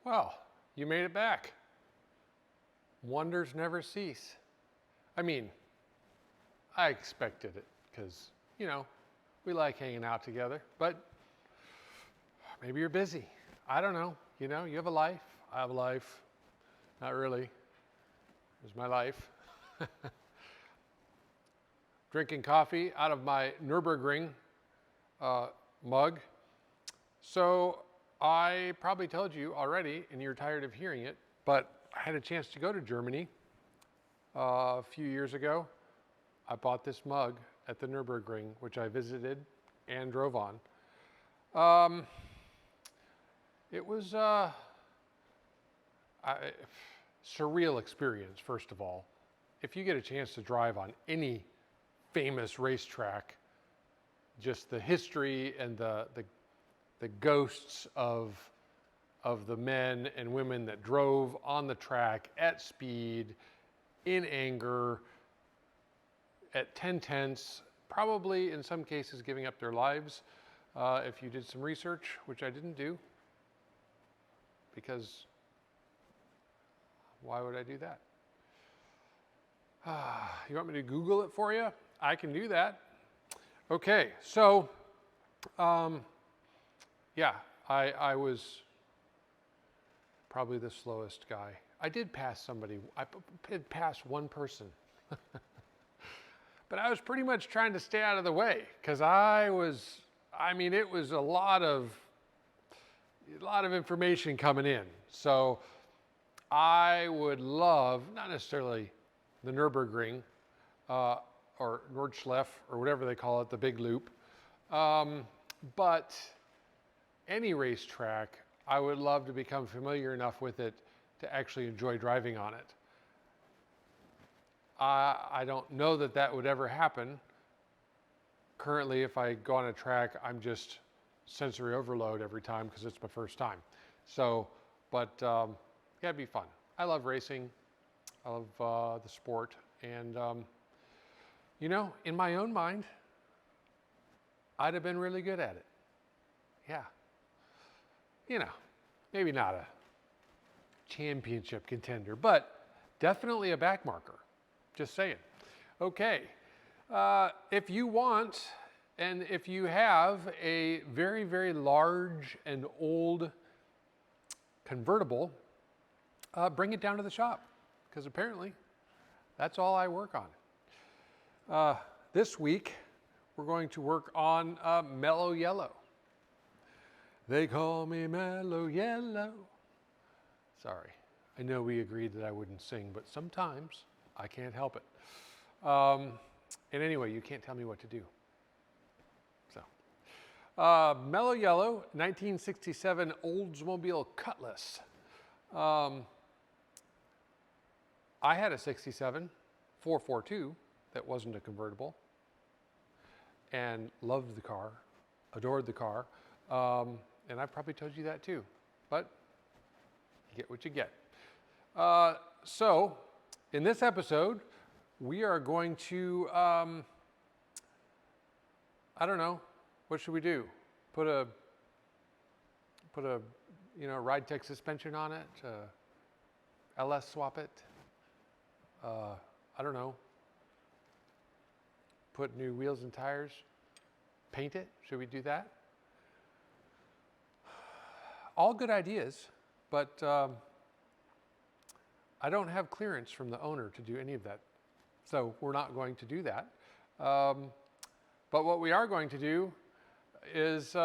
Well, you made it back. Wonders never cease. I mean, I expected it because, we like hanging out together, but maybe you're busy. I don't know. You have a life. I have a life. Not really. It's my life. Drinking coffee out of my Nürburgring mug. So I probably told you already, and you're tired of hearing it, but I had a chance to go to Germany a few years ago. I bought this mug at the Nürburgring, which I visited and drove on. It was a surreal experience, first of all. If you get a chance to drive on any famous racetrack, just the history and the ghosts of the men and women that drove on the track at speed, in anger, at 10 tenths, probably in some cases giving up their lives. If you did some research, which I didn't do, because why would I do that? You want me to Google it for you? I can do that. Okay, so yeah, I was probably the slowest guy. I did pass somebody. I did pass one person. But I was pretty much trying to stay out of the way because it was a lot of information coming in. So I would love, not necessarily the Nürburgring or Nordschleife or whatever they call it, the big loop, but any racetrack, I would love to become familiar enough with it to actually enjoy driving on it. I don't know that would ever happen. Currently, if I go on a track, I'm just sensory overload every time because it's my first time. So, but yeah, it'd be fun. I love racing. I love the sport. And, in my own mind, I'd have been really good at it. Yeah. Maybe not a championship contender, but definitely a back marker. Just saying. Okay. If you want, and if you have a very, very large and old convertible, bring it down to the shop, because apparently that's all I work on. This week, we're going to work on Mellow Yellow. They call me Mellow Yellow. Sorry, I know we agreed that I wouldn't sing, but sometimes I can't help it. And anyway, you can't tell me what to do. So, Mellow Yellow, 1967 Oldsmobile Cutlass. I had a 67 442 that wasn't a convertible and loved the car, adored the car. And I've probably told you that too, but you get what you get. So in this episode, we are going to, I don't know, what should we do? Put a ride tech suspension on it, LS swap it. I don't know. Put new wheels and tires, paint it. Should we do that? All good ideas, but I don't have clearance from the owner to do any of that. So we're not going to do that. But what we are going to do is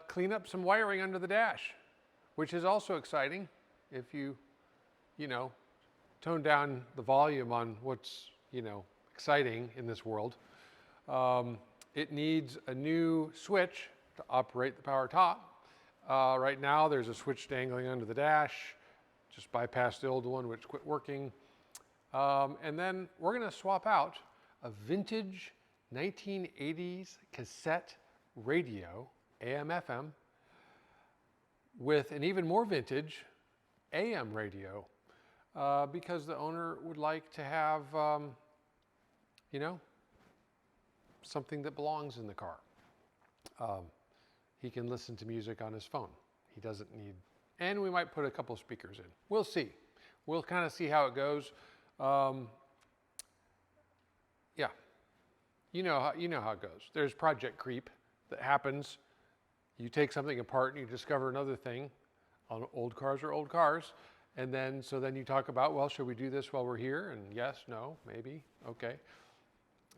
clean up some wiring under the dash, which is also exciting if you tone down the volume on what's, exciting in this world. It needs a new switch to operate the power top. Right now, there's a switch dangling under the dash. Just bypassed the old one, which quit working. And then we're going to swap out a vintage 1980s cassette radio, AM/FM, with an even more vintage AM radio, because the owner would like to have, something that belongs in the car. He can listen to music on his phone. He doesn't need and we might put a couple speakers in. We'll see. We'll kind of see how it goes. Yeah, you know how it goes. There's project creep that happens. You take something apart and you discover another thing. Old cars are old cars. And then, so then you talk about, well, should we do this while we're here? And yes, no, maybe, okay.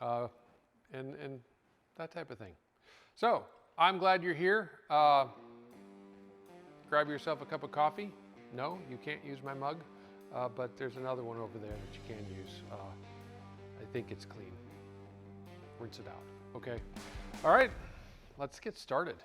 And that type of thing. So, I'm glad you're here. Grab yourself a cup of coffee. No, you can't use my mug, but there's another one over there that you can use. I think it's clean. Rinse it out, okay? All right, let's get started.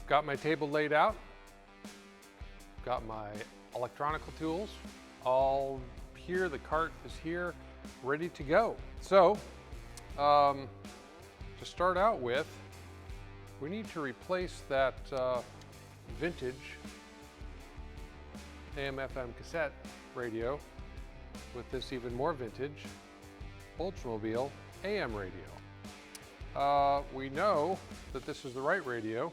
Got my table laid out, got my electronical tools all here, the cart is here, ready to go. So, to start out with, we need to replace that vintage AM/FM cassette radio with this even more vintage Oldsmobile AM radio. We know that this is the right radio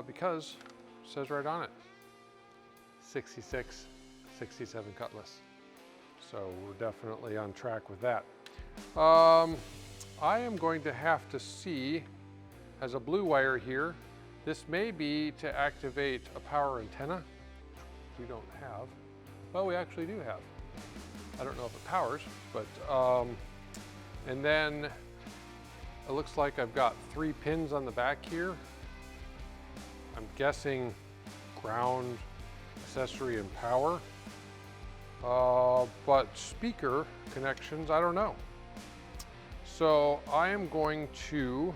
because it says right on it, 66, 67 Cutlass. So we're definitely on track with that. I am going to have to see, as a blue wire here, this may be to activate a power antenna, which we don't have. Well, we actually do have. I don't know if it powers, but, and then it looks like I've got 3 pins on the back here. I'm guessing ground, accessory, and power. But speaker connections, I don't know. So I am going to,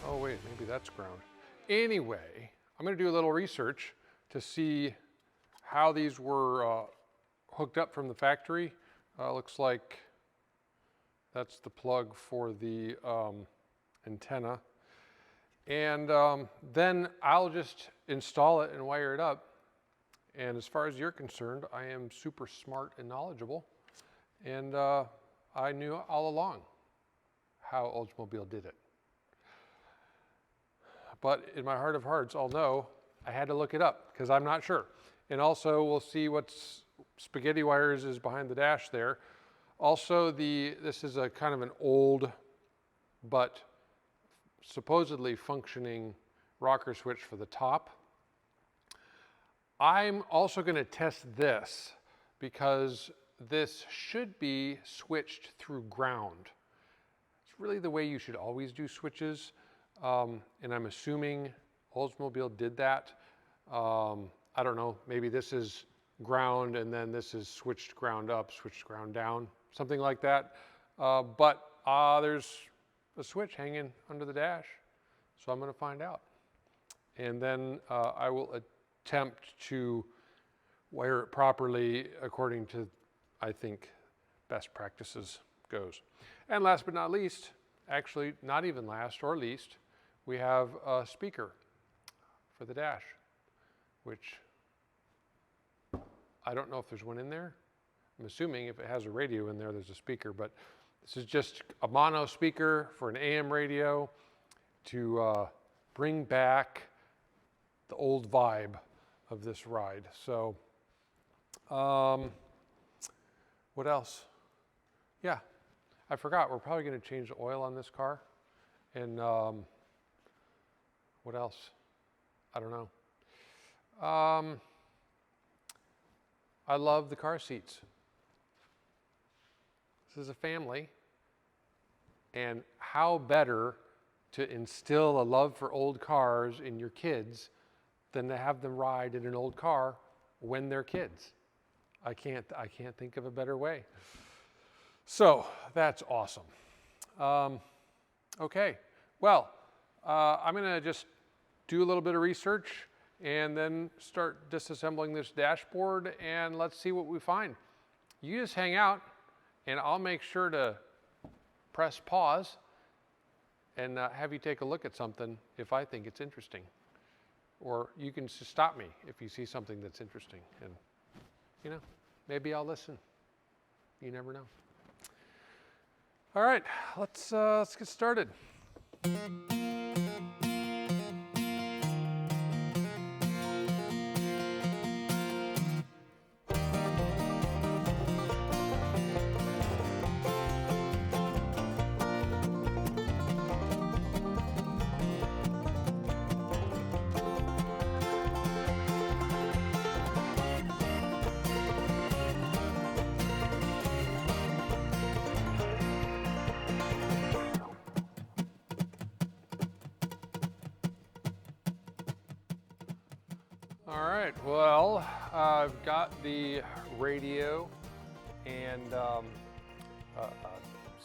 oh wait, maybe that's ground. Anyway, I'm gonna do a little research to see how these were hooked up from the factory. Looks like that's the plug for the antenna. And then I'll just install it and wire it up. And as far as you're concerned, I am super smart and knowledgeable. And I knew all along how Oldsmobile did it. But in my heart of hearts, I'll know I had to look it up because I'm not sure. And also we'll see what's spaghetti wires is behind the dash there. Also, this is a kind of an old but supposedly functioning rocker switch for the top. I'm also going to test this because this should be switched through ground. It's really the way you should always do switches, and I'm assuming Oldsmobile did that. I don't know, maybe this is ground and then this is switched ground up, switched ground down, something like that. But there's a switch hanging under the dash, so I'm going to find out. And then I will attempt to wire it properly according to, I think, best practices goes. And last but not least, actually not even last or least, we have a speaker for the dash, which I don't know if there's one in there. I'm assuming if it has a radio in there, there's a speaker, but this is just a mono speaker for an AM radio to bring back the old vibe of this ride. So, what else? Yeah, I forgot. We're probably going to change the oil on this car. And what else? I don't know. I love the car seats. This is a family, and how better to instill a love for old cars in your kids than to have them ride in an old car when they're kids. I can't think of a better way. So that's awesome. Okay, well, I'm going to just do a little bit of research and then start disassembling this dashboard, and let's see what we find. You just hang out, and I'll make sure to press pause and have you take a look at something if I think it's interesting. Or you can just stop me if you see something that's interesting, and you know, maybe I'll listen. You never know. All right, let's get started. All right, well, I've got the radio and a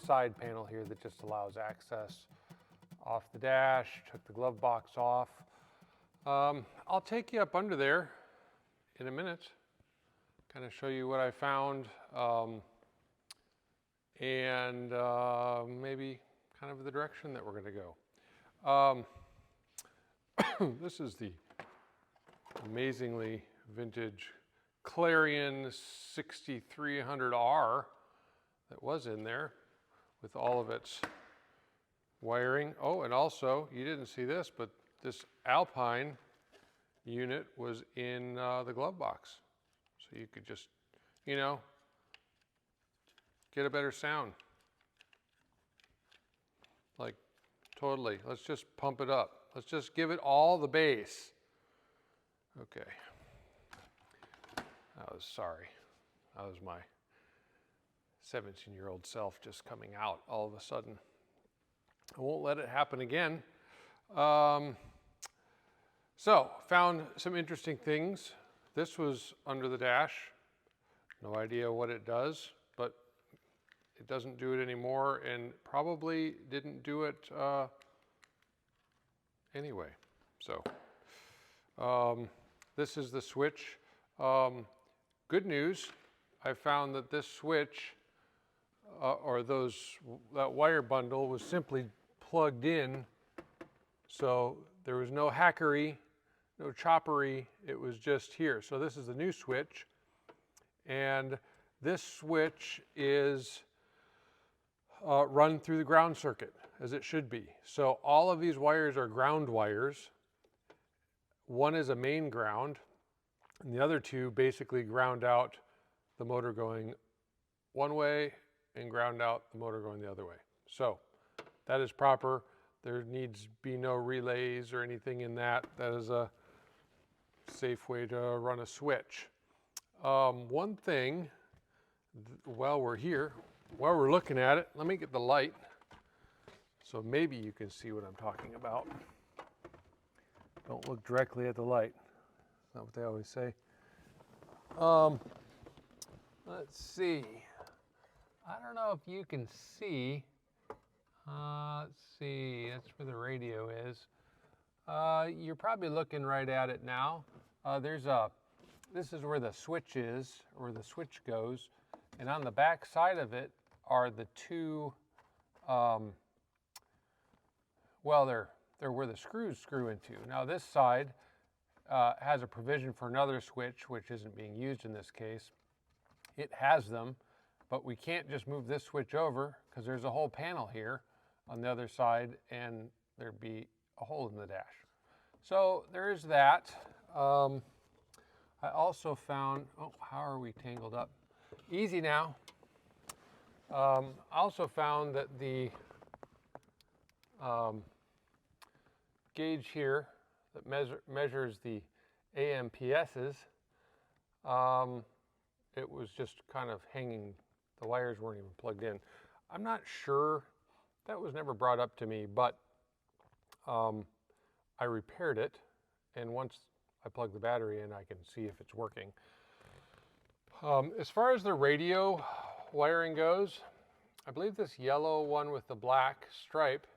side panel here that just allows access off the dash. Took the glove box off. I'll take you up under there in a minute, kind of show you what I found, and maybe kind of the direction that we're going to go. This is the amazingly vintage Clarion 6300R that was in there with all of its wiring. Oh, and also, you didn't see this, but this Alpine unit was in the glove box. So you could just, you know, get a better sound. Like, totally. Let's just pump it up. Let's just give it all the bass. Okay. Sorry. That was my 17-year-old self just coming out all of a sudden. I won't let it happen again. So, found some interesting things. This was under the dash. No idea what it does, but it doesn't do it anymore, and probably didn't do it anyway. So, this is the switch. Good news, I found that this switch, that wire bundle was simply plugged in, so there was no hackery, no choppery, it was just here. So this is the new switch, and this switch is run through the ground circuit, as it should be. So all of these wires are ground wires. One is a main ground, and the other two basically ground out the motor going one way and ground out the motor going the other way. So that is proper. There needs be no relays or anything in that. That is a safe way to run a switch. One thing, while we're here, while we're looking at it, let me get the light so maybe you can see what I'm talking about. Don't look directly at the light. That's not what they always say. Let's see. I don't know if you can see. Let's see. That's where the radio is. You're probably looking right at it now. This is where the switch is, or the switch goes. And on the back side of it are the two, they're where the screws screw into. Now this side has a provision for another switch, which isn't being used in this case. It has them, but we can't just move this switch over because there's a whole panel here on the other side, and there'd be a hole in the dash. So there is that. I also found, oh, how are we tangled up? Easy now. I also found that the gauge here that measures the AMPSs, it was just kind of hanging. The wires weren't even plugged in. I'm not sure. That was never brought up to me, but I repaired it, and once I plug the battery in, I can see if it's working. As far as the radio wiring goes, I believe this yellow one with the black stripe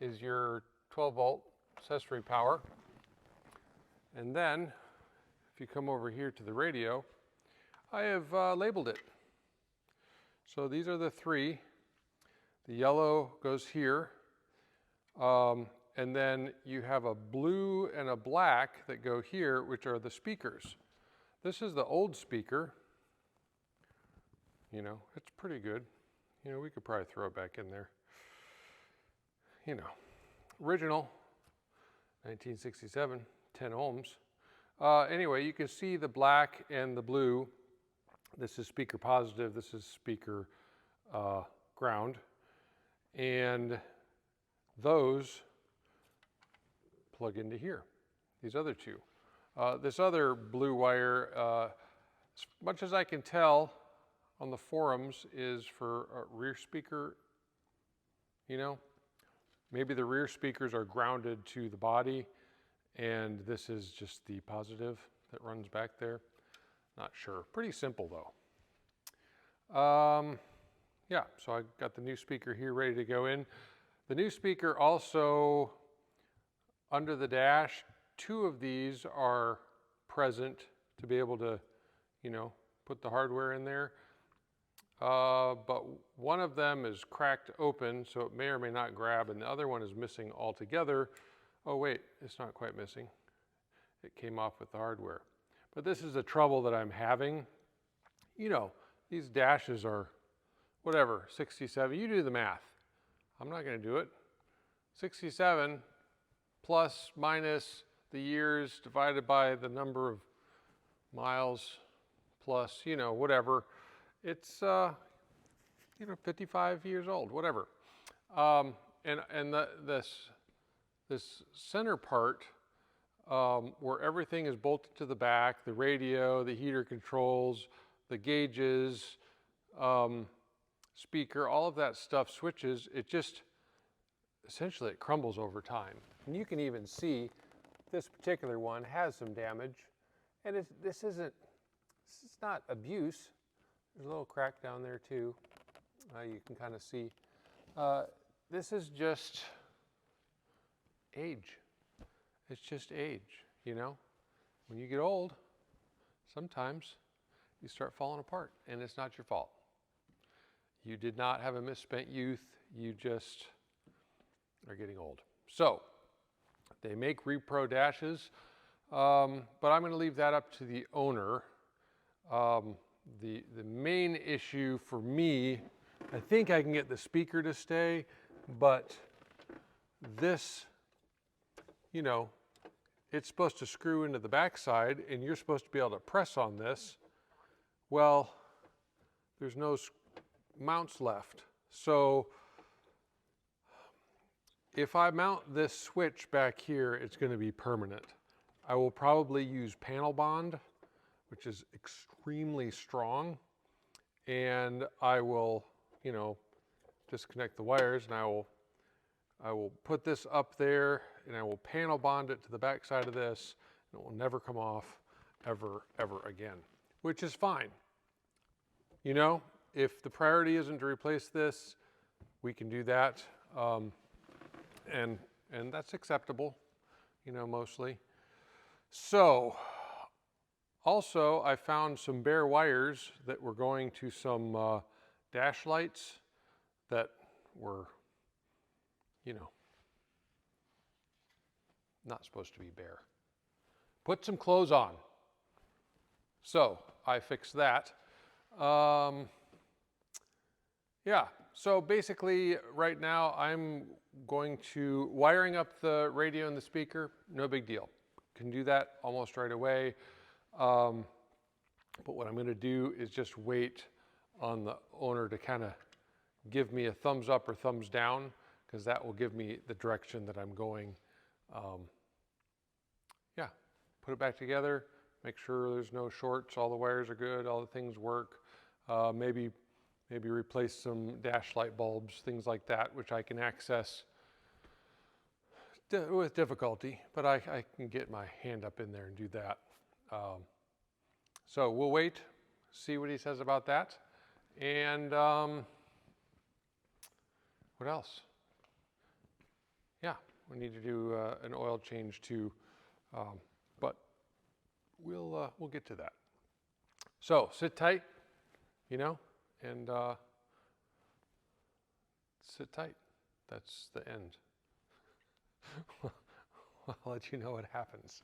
is your 12-volt accessory power. And then, if you come over here to the radio, I have labeled it. So these are the three. The yellow goes here. And then you have a blue and a black that go here, which are the speakers. This is the old speaker. You know, it's pretty good. You know, we could probably throw it back in there. You know, original, 1967, 10 ohms. Anyway, you can see the black and the blue. This is speaker positive, this is speaker ground. And those plug into here, these other two. This other blue wire, as much as I can tell on the forums, is for a rear speaker, you know. Maybe the rear speakers are grounded to the body, and this is just the positive that runs back there. Not sure. Pretty simple though. Yeah, so I got the new speaker here ready to go in. The new speaker also, under the dash, two of these are present to be able to, you know, put the hardware in there. But one of them is cracked open, so it may or may not grab, and the other one is missing altogether. Oh wait, it's not quite missing. It came off with the hardware. But this is the trouble that I'm having. You know, these dashes are, whatever, 67, you do the math. I'm not gonna do it. 67 plus minus the years divided by the number of miles plus, you know, whatever. It's, you know, 55 years old, whatever. This center part, where everything is bolted to the back, the radio, the heater controls, the gauges, speaker, all of that stuff switches, it just, essentially it crumbles over time. And you can even see this particular one has some damage, and this is not abuse. There's a little crack down there too. You can kind of see. This is just age. It's just age, you know? When you get old, sometimes you start falling apart, and it's not your fault. You did not have a misspent youth. You just are getting old. So, they make repro dashes, but I'm going to leave that up to the owner. The main issue for me, I think I can get the speaker to stay, but this, you know, it's supposed to screw into the backside, and you're supposed to be able to press on this. Well, there's no mounts left. So if I mount this switch back here, it's going to be permanent. I will probably use panel bond, which is extremely strong, and I will, you know, disconnect the wires, and I will put this up there, and I will panel bond it to the back side of this, and it will never come off ever again, which is fine. You know, if the priority isn't to replace this, we can do that, and that's acceptable, you know, mostly. So, also, I found some bare wires that were going to some dash lights that were, you know, not supposed to be bare. Put some clothes on. So, I fixed that. Yeah, so basically right now I'm going to wiring up the radio and the speaker, no big deal. Can do that almost right away. But what I'm going to do is just wait on the owner to kind of give me a thumbs up or thumbs down, because that will give me the direction that I'm going. Yeah, put it back together, make sure there's no shorts, all the wires are good, all the things work. Maybe replace some dash light bulbs, things like that, which I can access with difficulty, but I can get my hand up in there and do that. So we'll wait, see what he says about that. And what else? Yeah, we need to do an oil change too, but we'll get to that. So sit tight, you know, and sit tight. That's the end. I'll let you know what happens.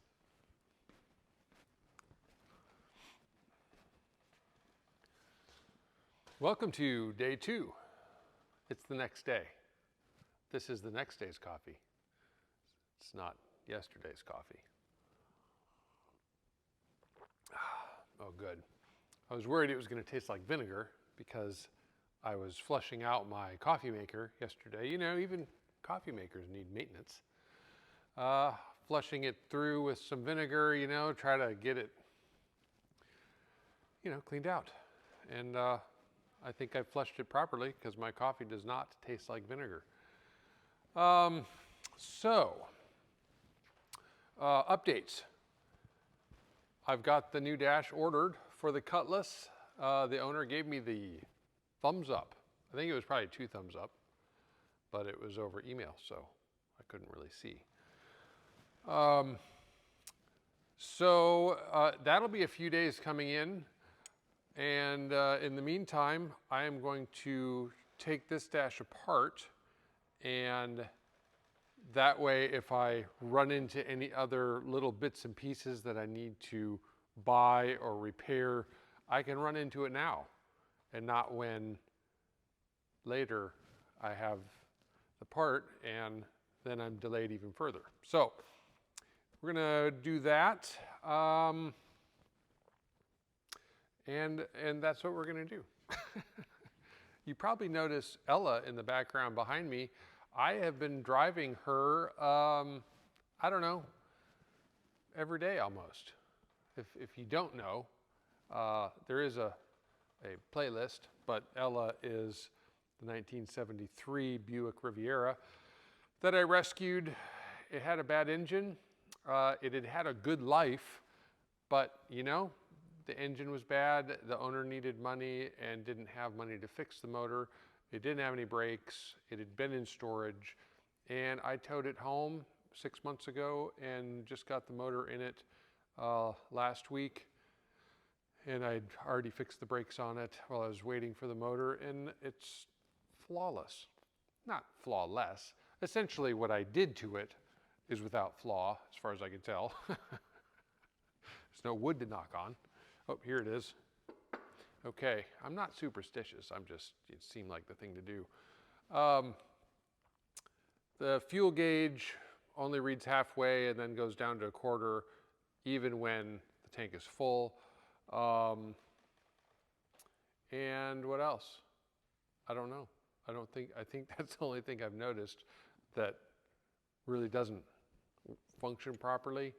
Welcome to day 2. It's the next day. This is the next day's coffee. It's not yesterday's coffee. Oh, good. I was worried it was going to taste like vinegar because I was flushing out my coffee maker yesterday. You know, even coffee makers need maintenance. Flushing it through with some vinegar, you know, try to get it, you know, cleaned out. And I think I flushed it properly because my coffee does not taste like vinegar. Updates. I've got the new dash ordered for the Cutlass. The owner gave me the thumbs up. I think it was probably 2 thumbs up, but it was over email, so I couldn't really see. That'll be a few days coming in. And in the meantime, I am going to take this dash apart, and that way if I run into any other little bits and pieces that I need to buy or repair, I can run into it now and not when later I have the part and then I'm delayed even further. So we're gonna do that. And that's what we're gonna do. You probably notice Ella in the background behind me. I have been driving her, I don't know, every day almost. If you don't know, there is a playlist, but Ella is the 1973 Buick Riviera that I rescued. It had a bad engine. It had had a good life, but you know, the engine was bad. The owner needed money and didn't have money to fix the motor. It didn't have any brakes. It had been in storage, and I towed it home 6 months ago and just got the motor in it last week. And I'd already fixed the brakes on it while I was waiting for the motor, and it's flawless. Not flawless. Essentially what I did to it is without flaw, as far as I can tell. There's no wood to knock on. Oh, here it is. Okay, I'm not superstitious. It seemed like the thing to do. The fuel gauge only reads halfway and then goes down to a quarter, even when the tank is full. And what else? I don't know. I think that's the only thing I've noticed that really doesn't function properly.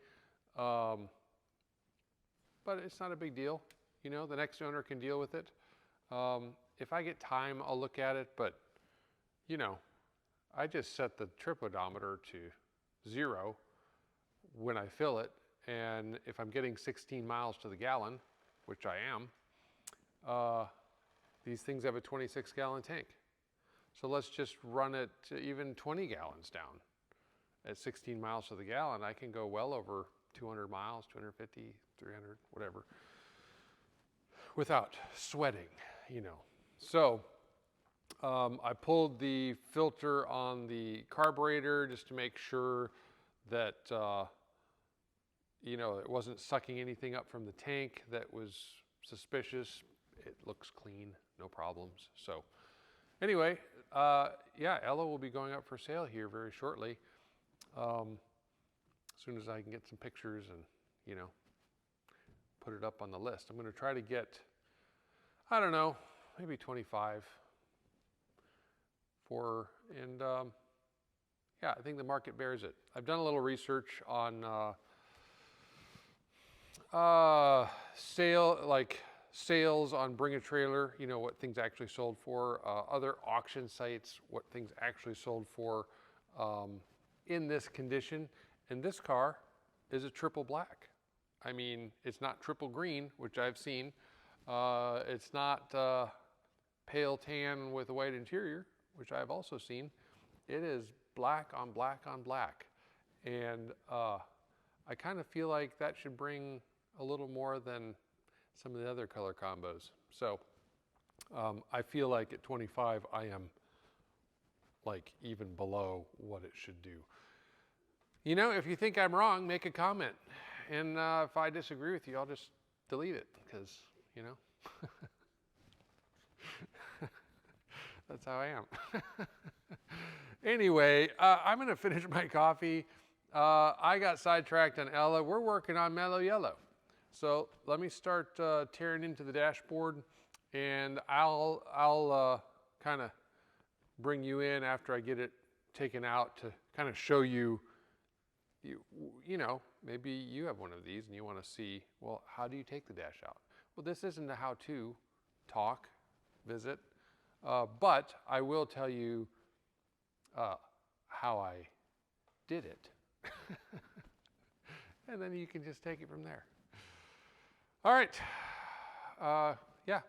But it's not a big deal. You know, the next owner can deal with it. If I get time, I'll look at it, but you know, I just set the trip odometer to 0 when I fill it. And if I'm getting 16 miles to the gallon, which I am, these things have a 26-gallon tank. So let's just run it to even 20 gallons down. At 16 miles to the gallon, I can go well over 200 miles, 250, 300, whatever, without sweating, you know. So I pulled the filter on the carburetor just to make sure that, you know, it wasn't sucking anything up from the tank that was suspicious. It looks clean, no problems. So anyway, yeah, Ella will be going up for sale here very shortly. As soon as I can get some pictures and, you know, put it up on the list. I'm going to try to get, I don't know, maybe 25 for, and yeah, I think the market bears it. I've done a little research on sales on Bring a Trailer, you know, what things actually sold for, other auction sites, what things actually sold for. in this condition. And this car is a triple black. I mean, it's not triple green, which I've seen. It's not pale tan with a white interior, which I've also seen. It is black on black on black. And I kind of feel like that should bring a little more than some of the other color combos. So I feel like at 25, I am like even below what it should do. You know, if you think I'm wrong, make a comment. And if I disagree with you, I'll just delete it because, you know, that's how I am. Anyway, I'm going to finish my coffee. I got sidetracked on Ella. We're working on Mellow Yellow. So let me start tearing into the dashboard, and I'll kind of bring you in after I get it taken out to kind of show you, you know, maybe you have one of these and you want to see, well, how do you take the dash out? Well, this isn't a how-to talk, visit, but I will tell you how I did it. And then you can just take it from there. All right. Yeah.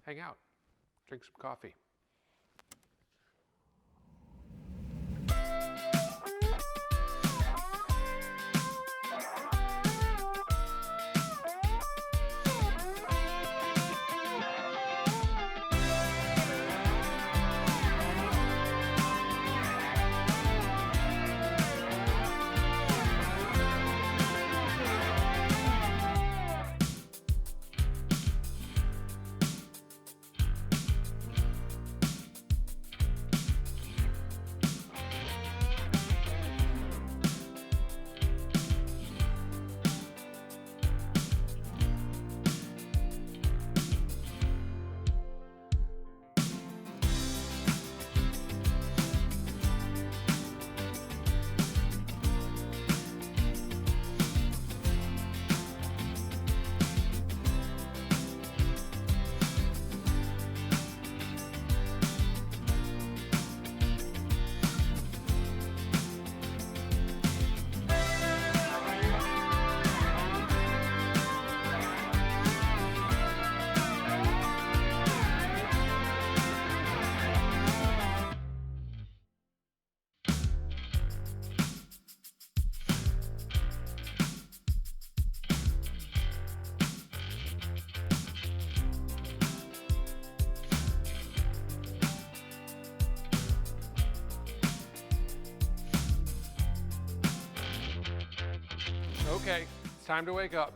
Hang out. Drink some coffee. Okay, it's time to wake up.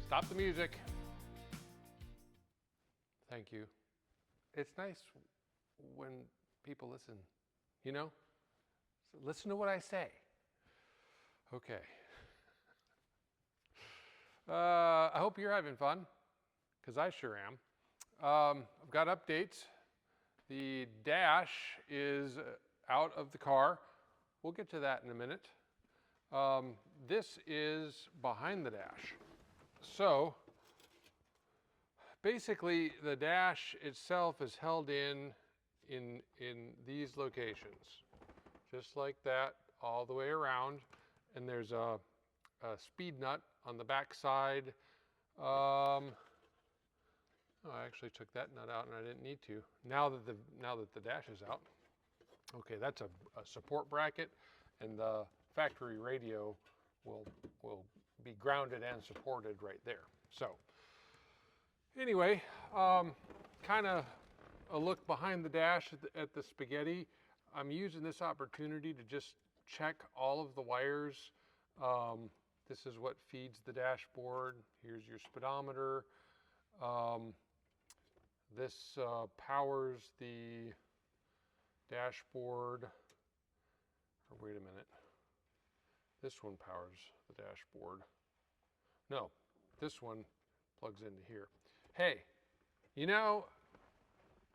Stop the music. Thank you. It's nice when people listen, you know? So listen to what I say. Okay. I hope you're having fun, because I sure am. I've got updates. The dash is out of the car. We'll get to that in a minute. This is behind the dash. So basically the dash itself is held in these locations, just like that, all the way around. And there's a speed nut on the back side. Oh, I actually took that nut out and I didn't need to. Now that the dash is out. Okay, that's a support bracket, and the factory radio will be grounded and supported right there. So anyway, kind of a look behind the dash at the spaghetti. I'm using this opportunity to just check all of the wires. This is what feeds the dashboard. Here's your speedometer. This powers the dashboard. Or wait a minute. This one powers the dashboard. No, this one plugs into here. Hey, you know,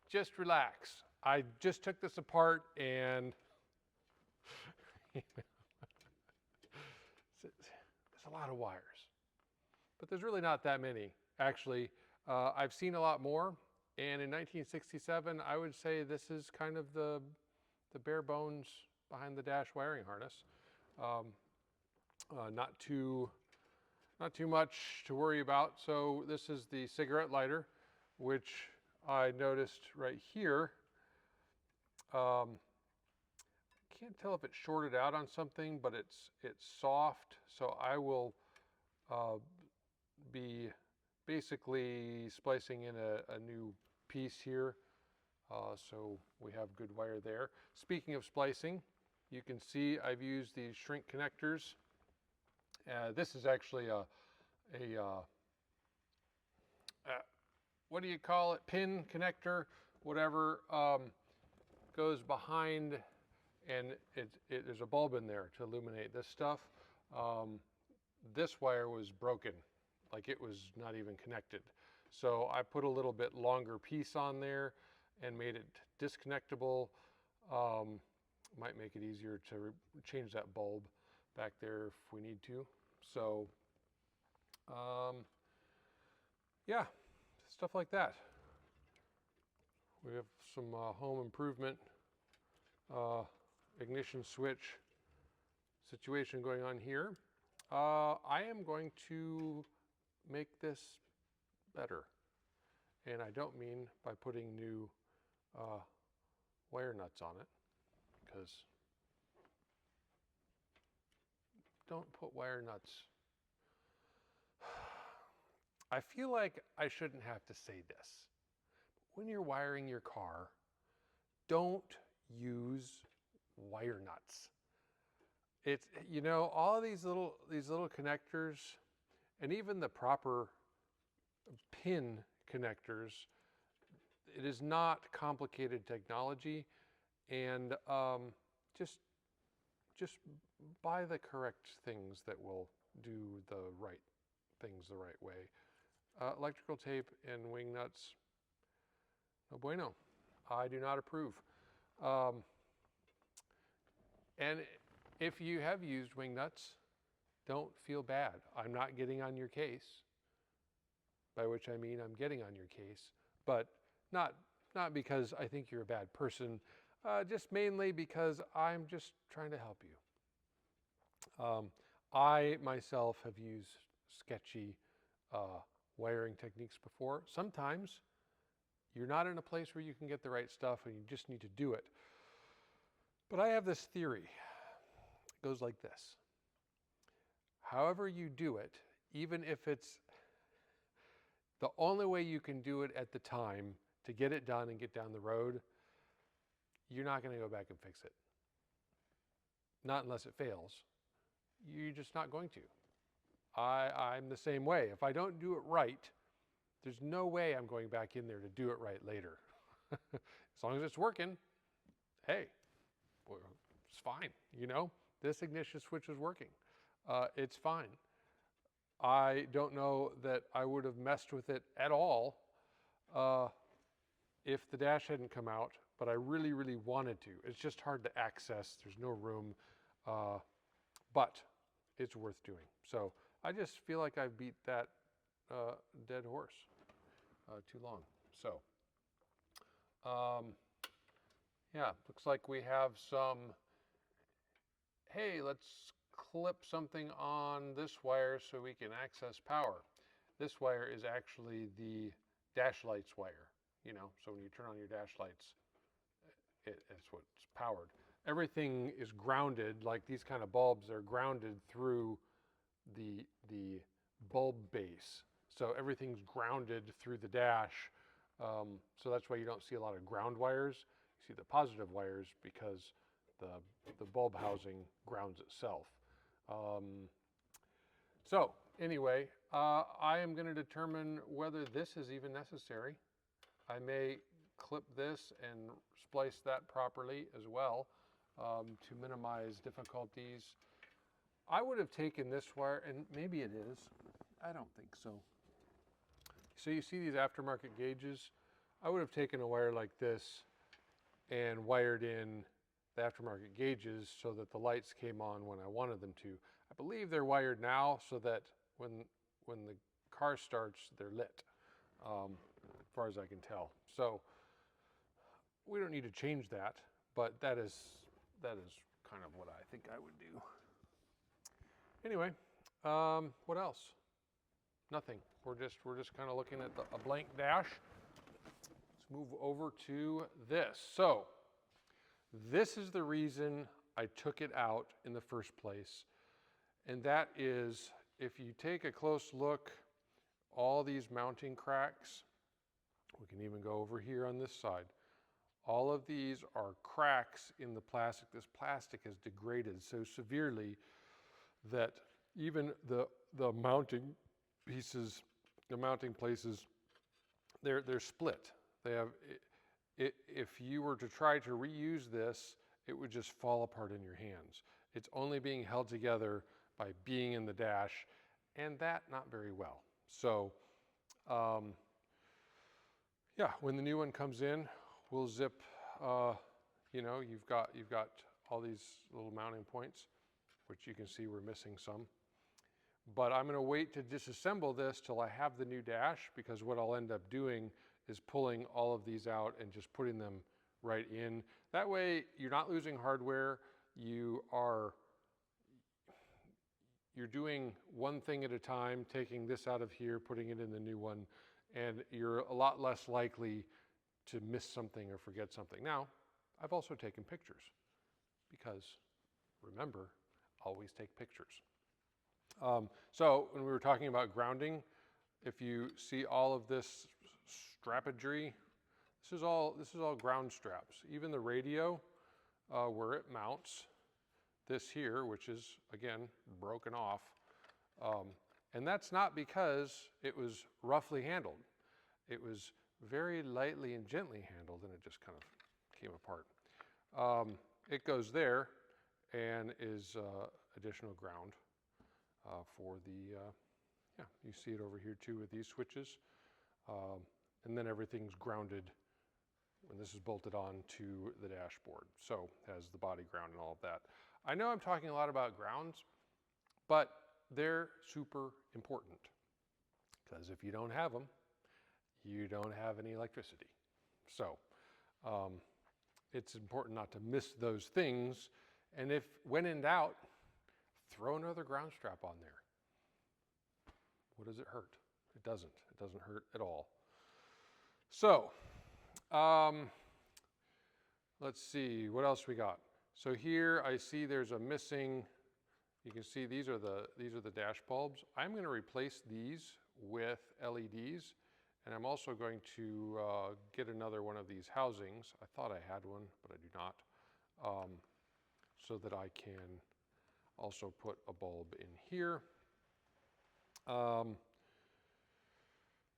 just relax. I just took this apart and there's a lot of wires, but there's really not that many. Actually, I've seen a lot more, And in 1967, I would say this is kind of the bare bones behind the dash wiring harness. Not too much to worry about. So this is the cigarette lighter, which I noticed right here. Can't tell if it's shorted out on something, but it's soft. So I will be basically splicing in a new piece here. So we have good wire there. Speaking of splicing, you can see I've used these shrink connectors. This is actually a what do you call it? Pin connector, whatever, goes behind, and there's a bulb in there to illuminate this stuff. This wire was broken, like it was not even connected. So I put a little bit longer piece on there and made it disconnectable. Might make it easier to change that bulb back there if we need to. So yeah, stuff like that. We have some home improvement ignition switch situation going on here. I am going to make this better. And I don't mean by putting new wire nuts on it, because don't put wire nuts. I feel like I shouldn't have to say this. When you're wiring your car, don't use wire nuts. It's, you know, all of these little connectors, and even the proper pin connectors, it is not complicated technology, and just buy the correct things that will do the right things the right way. Electrical tape and wing nuts, no bueno. I do not approve. And if you have used wing nuts, don't feel bad. I'm not getting on your case, by which I mean I'm getting on your case, but not because I think you're a bad person, just mainly because I'm just trying to help you. I myself have used sketchy wiring techniques before. Sometimes you're not in a place where you can get the right stuff and you just need to do it. But I have this theory. It goes like this. However you do it, even if it's the only way you can do it at the time to get it done and get down the road, you're not going to go back and fix it. Not unless it fails. You're just not going to. I'm the same way. If I don't do it right, there's no way I'm going back in there to do it right later. As long as it's working, hey, it's fine. You know, this ignition switch is working. It's fine. I don't know that I would have messed with it at all if the dash hadn't come out, but I really, really wanted to. It's just hard to access. There's no room, but it's worth doing. So I just feel like I've beat that dead horse too long. So yeah, looks like we have some, hey, let's clip something on this wire so we can access power. This wire is actually the dash lights wire, you know, so when you turn on your dash lights, it's what's powered. Everything is grounded, like these kind of bulbs are grounded through the bulb base. So everything's grounded through the dash. So that's why you don't see a lot of ground wires. You see the positive wires because the bulb housing grounds itself. So anyway, I am going to determine whether this is even necessary. I may clip this and splice that properly as well to minimize difficulties. I would have taken this wire, and maybe it is. I don't think so. So you see these aftermarket gauges? I would have taken a wire like this and wired in the aftermarket gauges so that the lights came on when I wanted them to. I believe they're wired now so that when the car starts, they're lit. far as I can tell. So we don't need to change that, but that is kind of what I think I would do. Anyway, what else? Nothing. We're just kind of looking at a blank dash. Let's move over to this. So this is the reason I took it out in the first place. And that is, if you take a close look, all these mounting cracks, we can even go over here on this side. All of these are cracks in the plastic. This plastic has degraded so severely that even the mounting pieces, the mounting places, they're split. They have, if you were to try to reuse this, it would just fall apart in your hands. It's only being held together by being in the dash, and that not very well. So, yeah, when the new one comes in, we'll zip. You know, you've got all these little mounting points, which you can see we're missing some. But I'm going to wait to disassemble this till I have the new dash, because what I'll end up doing is pulling all of these out and just putting them right in. That way you're not losing hardware. You're doing one thing at a time, taking this out of here, putting it in the new one, and you're a lot less likely to miss something or forget something. Now, I've also taken pictures, because remember, always take pictures. So when we were talking about grounding, if you see all of this strapagery, this is all ground straps. Even the radio, where it mounts, this here, which is again broken off, and that's not because it was roughly handled. It was very lightly and gently handled, and it just kind of came apart. It goes there and is additional ground for the, yeah, you see it over here too with these switches. And then everything's grounded when this is bolted on to the dashboard. So it has the body ground and all of that. I know I'm talking a lot about grounds, but they're super important, because if you don't have them, you don't have any electricity. So it's important not to miss those things. And when in doubt, throw another ground strap on there. What does it hurt? It doesn't. It doesn't hurt at all. So let's see, what else we got? So here I see there's a missing, you can see these are the dash bulbs. I'm going to replace these with LEDs, and I'm also going to get another one of these housings. I thought I had one, but I do not, so that I can also put a bulb in here.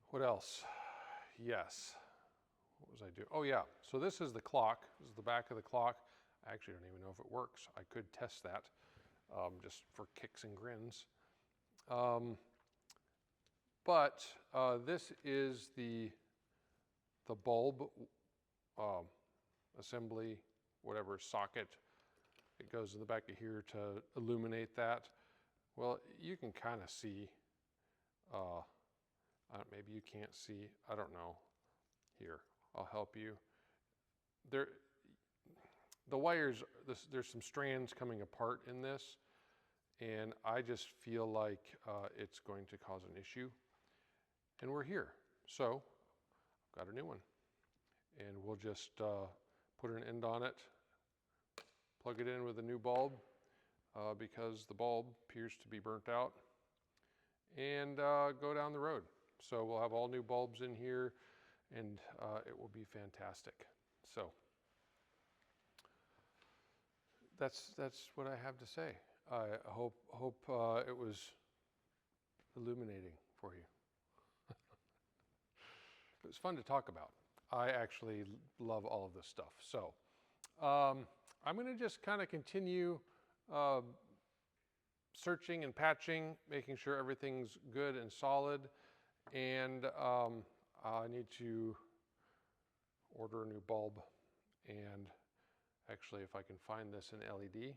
What else? Yes. What was I doing? Oh yeah, so this is the clock. This is the back of the clock. I actually don't even know if it works. I could test that just for kicks and grins. But this is the bulb assembly, whatever socket. It goes in the back of here to illuminate that. Well, you can kind of see, maybe you can't see, I don't know. Here, I'll help you. The wires, there's some strands coming apart in this, and I just feel like it's going to cause an issue. And we're here, so I've got a new one. And we'll just put an end on it, plug it in with a new bulb, because the bulb appears to be burnt out, and go down the road. So we'll have all new bulbs in here, and it will be fantastic. So that's what I have to say. I hope it was illuminating for you. It was fun to talk about. I actually love all of this stuff. So I'm going to just kind of continue searching and patching, making sure everything's good and solid. And I need to order a new bulb. And actually, if I can find this in LED,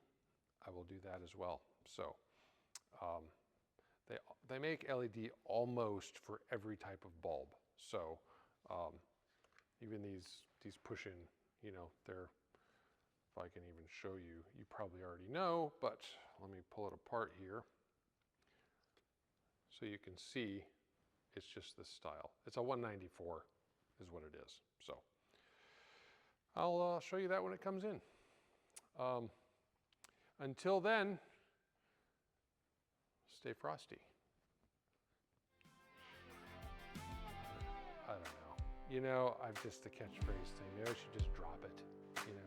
I will do that as well. So they make LED almost for every type of bulb. So Even these push-in, you know, they're, if I can even show you, you probably already know, but let me pull it apart here so you can see it's just this style. It's a 194 is what it is. So I'll show you that when it comes in. Until then, stay frosty. I don't know. You know, I'm just the catchphrase thing. Maybe I should just drop it, you know.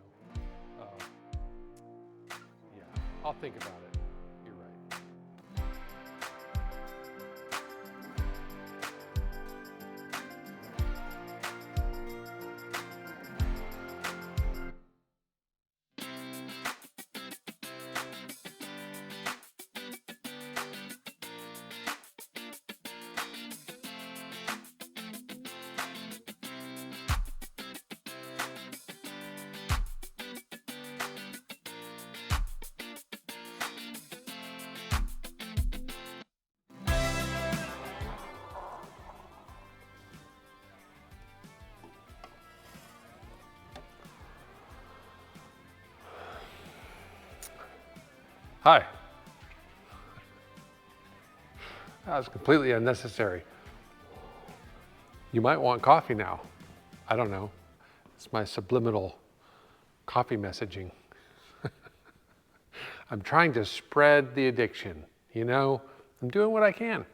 Yeah, I'll think about it. You're right. Hi. That was completely unnecessary. You might want coffee now. I don't know. It's my subliminal coffee messaging. I'm trying to spread the addiction, you know? I'm doing what I can.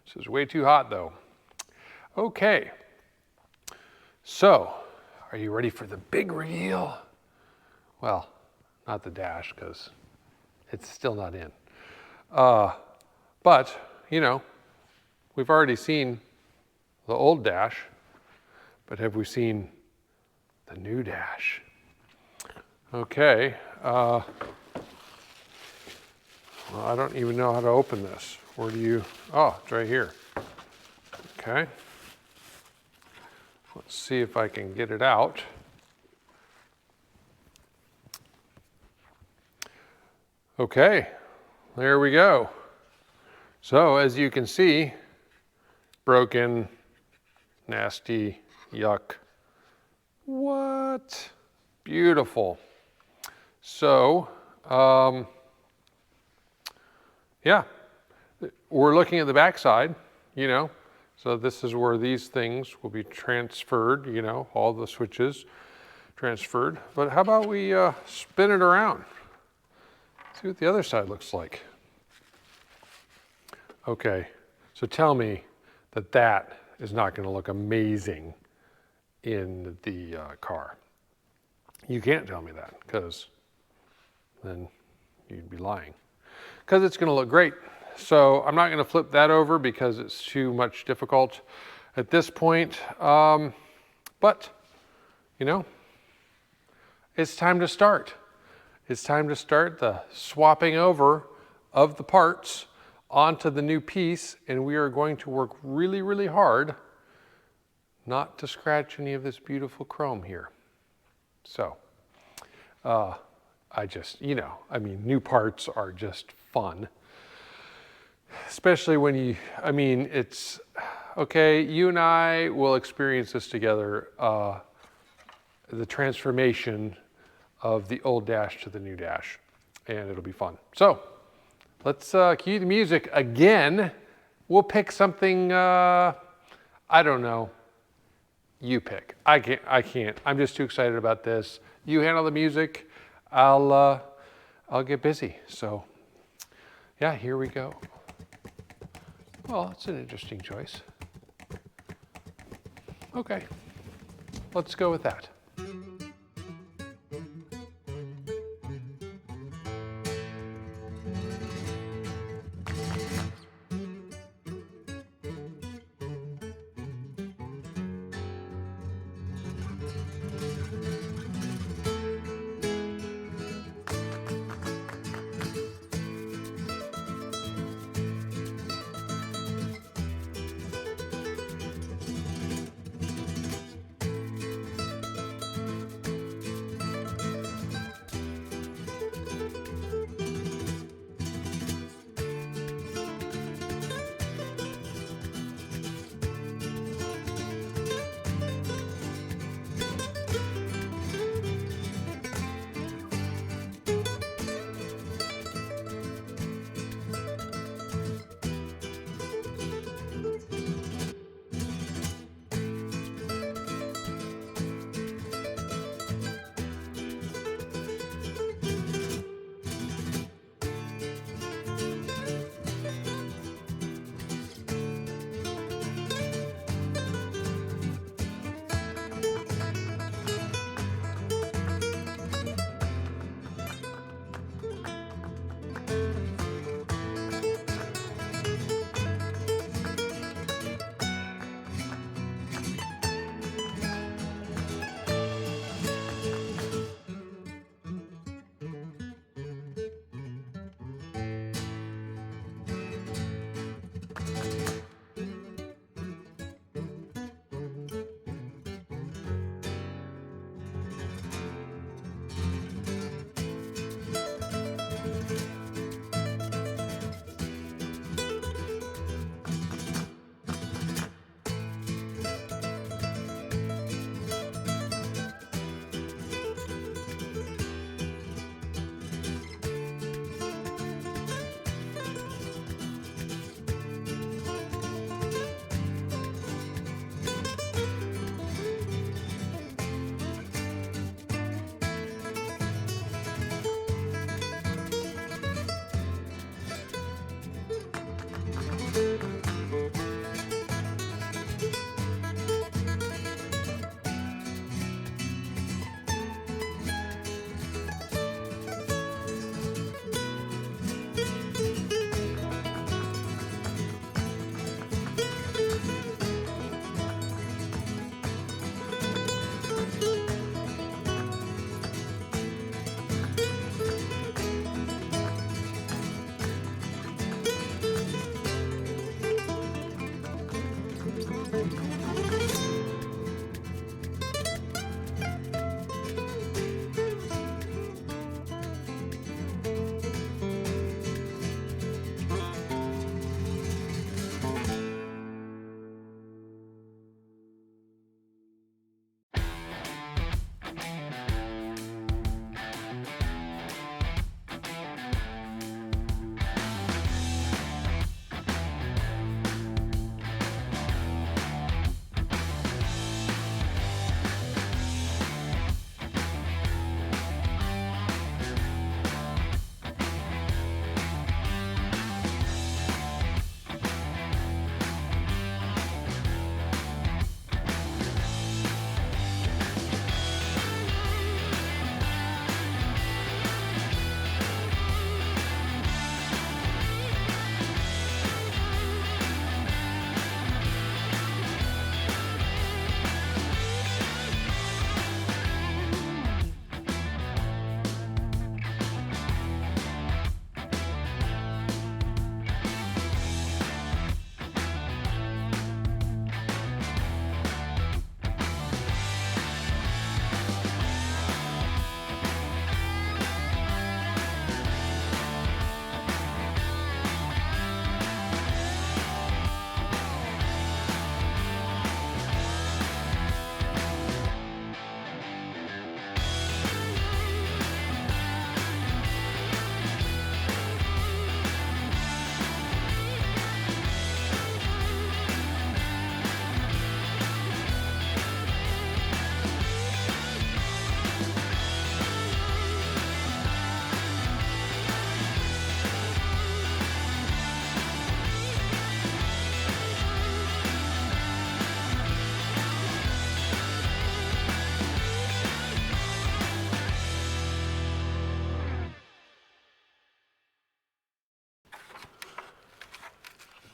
This is way too hot though. Okay. So, are you ready for the big reveal? Well, not the dash, because it's still not in. But, you know, we've already seen the old dash, but have we seen the new dash? Okay. Well, I don't even know how to open this. Where do you, oh, it's right here. Okay. Let's see if I can get it out. Okay, there we go. So as you can see, broken, nasty, yuck. What? Beautiful. So, yeah, we're looking at the back side, you know. So this is where these things will be transferred, you know, all the switches transferred. But how about we spin it around? See what the other side looks like. Okay, so tell me that that is not going to look amazing in the car. You can't tell me that, because then you'd be lying. Because it's going to look great. So I'm not going to flip that over because it's too much difficult at this point. But, you know, it's time to start. It's time to start the swapping over of the parts onto the new piece, and we are going to work really, really hard not to scratch any of this beautiful chrome here. So, I just, you know, I mean, new parts are just fun. Especially when you, I mean, it's, okay, you and I will experience this together, the transformation of the old dash to the new dash, and it'll be fun. So let's cue the music again. We'll pick something, I don't know, you pick. I can't, I'm just too excited about this. You handle the music, I'll get busy. So yeah, here we go. Well, it's an interesting choice. Okay, let's go with that.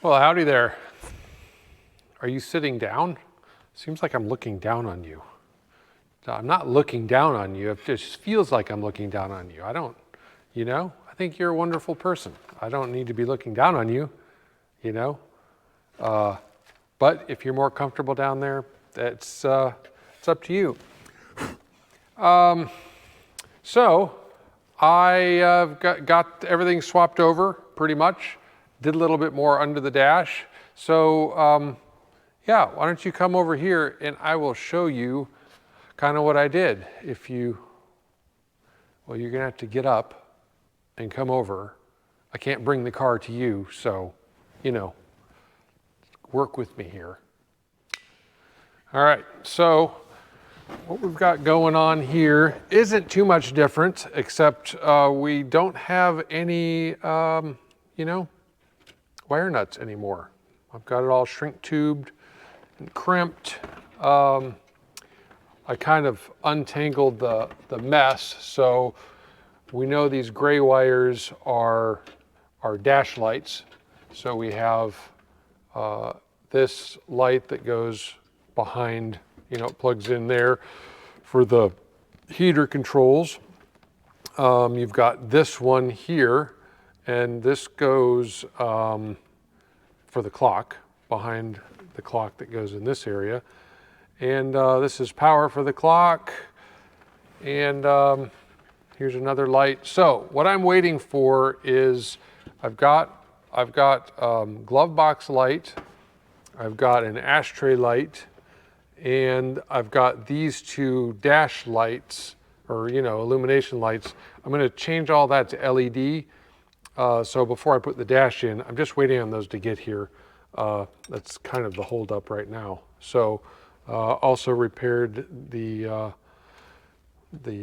Well, howdy there. Are you sitting down? Seems like I'm looking down on you. I'm not looking down on you. It just feels like I'm looking down on you. I don't, I think you're a wonderful person. I don't need to be looking down on you, But if you're more comfortable down there, it's up to you. So I got everything swapped over pretty much. Did a little bit more under the dash. So yeah, why don't you come over here and I will show you kind of what I did. Well, you're gonna have to get up and come over. I can't bring the car to you, so, work with me here. All right, so what we've got going on here isn't too much different, except we don't have any, wire nuts anymore. I've got it all shrink tubed and crimped. I kind of untangled the mess, so we know these gray wires are dash lights. So we have this light that goes behind, plugs in there for the heater controls. You've got this one here, and this goes for the clock, behind the clock that goes in this area. And this is power for the clock. And here's another light. So what I'm waiting for is I've got glove box light, I've got an ashtray light, and I've got these two dash lights, or illumination lights. I'm going to change all that to LED. So before I put the dash in, I'm just waiting on those to get here. That's kind of the holdup right now. So also repaired the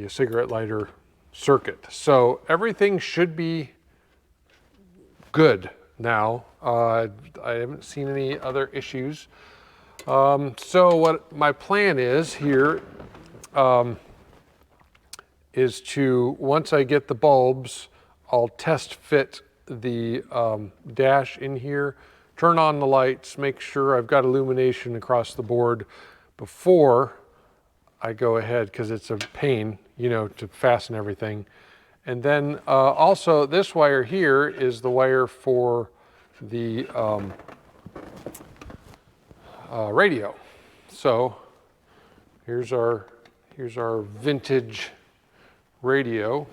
cigarette lighter circuit. So everything should be good now. I haven't seen any other issues. So what my plan is here is to, once I get the bulbs, I'll test fit the dash in here, turn on the lights, make sure I've got illumination across the board before I go ahead, because it's a pain, to fasten everything. And then also this wire here is the wire for the radio. So here's our vintage radio.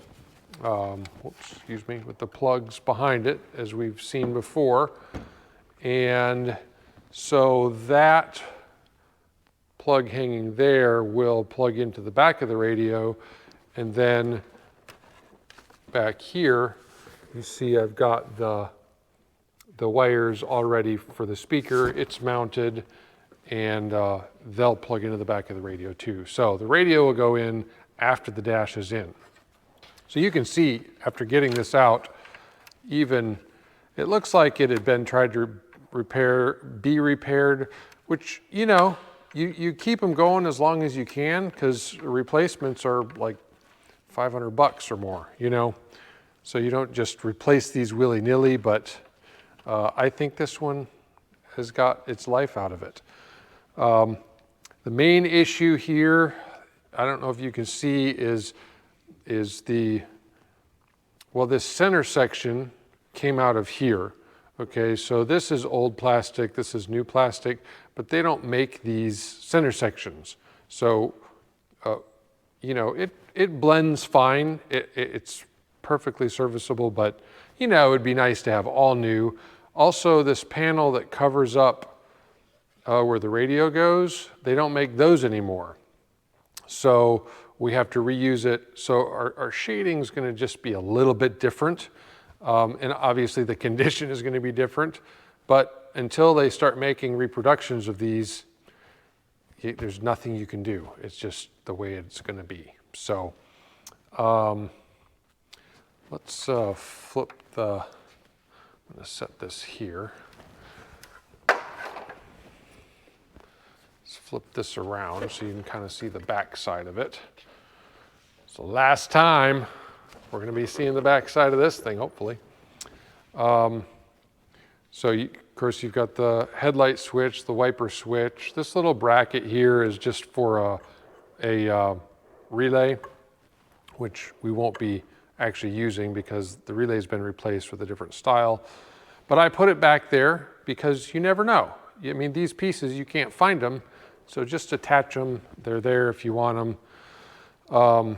Excuse me, with the plugs behind it, as we've seen before. And so that plug hanging there will plug into the back of the radio, and then back here you see I've got the wires already for the speaker. It's mounted, and they'll plug into the back of the radio too. So the radio will go in after the dash is in. So you can see after getting this out, even it looks like it had been tried to be repaired, which you keep them going as long as you can, because replacements are like $500 or more, So you don't just replace these willy-nilly, but I think this one has got its life out of it. The main issue here, I don't know if you can see, is this center section came out of here. Okay, so this is old plastic, this is new plastic, but they don't make these center sections. So, it blends fine. It's perfectly serviceable, but, it would be nice to have all new. Also, this panel that covers up where the radio goes, they don't make those anymore. So we have to reuse it. So our shading is going to just be a little bit different. And obviously the condition is going to be different. But until they start making reproductions of these, there's nothing you can do. It's just the way it's going to be. So let's flip the, I'm going to set this here. Let's flip this around so you can kind of see the back side of it. So last time, we're going to be seeing the back side of this thing, hopefully. So course, you've got the headlight switch, the wiper switch. This little bracket here is just for a relay, which we won't be actually using because the relay's been replaced with a different style. But I put it back there because you never know. I mean, these pieces, you can't find them, so just attach them. They're there if you want them.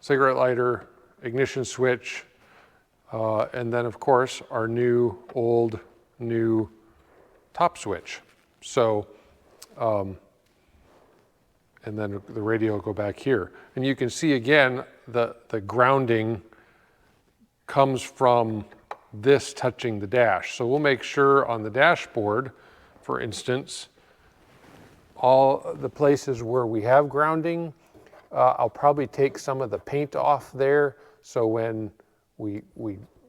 Cigarette lighter, ignition switch, and then of course our new top switch. So, and then the radio will go back here. And you can see again, the grounding comes from this touching the dash. So we'll make sure on the dashboard, for instance, all the places where we have grounding, I'll probably take some of the paint off there. So when we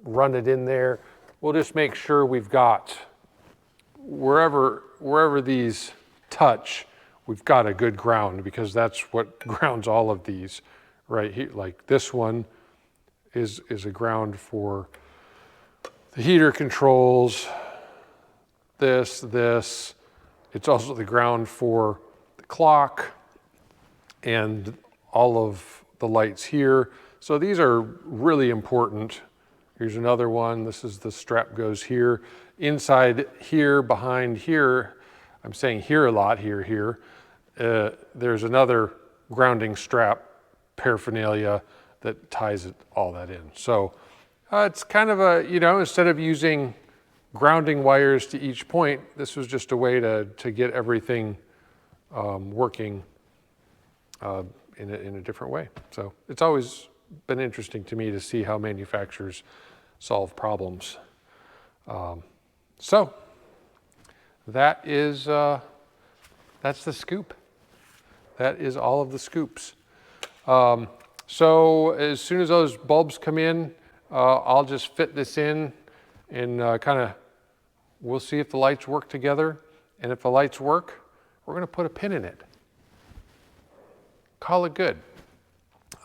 run it in there, we'll just make sure we've got, wherever these touch, we've got a good ground, because that's what grounds all of these right here. Like this one is a ground for the heater controls, this. It's also the ground for the clock and all of the lights here. So these are really important. Here's another one. This is the strap goes here. Inside here, behind here, I'm saying here a lot, here. There's another grounding strap paraphernalia that ties all that in. So it's kind of a, instead of using grounding wires to each point, this was just a way to get everything working in a different way. So it's always been interesting to me to see how manufacturers solve problems. So that is, that's the scoop. That is all of the scoops. So as soon as those bulbs come in, I'll just fit this in and we'll see if the lights work together. And if the lights work, we're gonna put a pin in it. Call it good.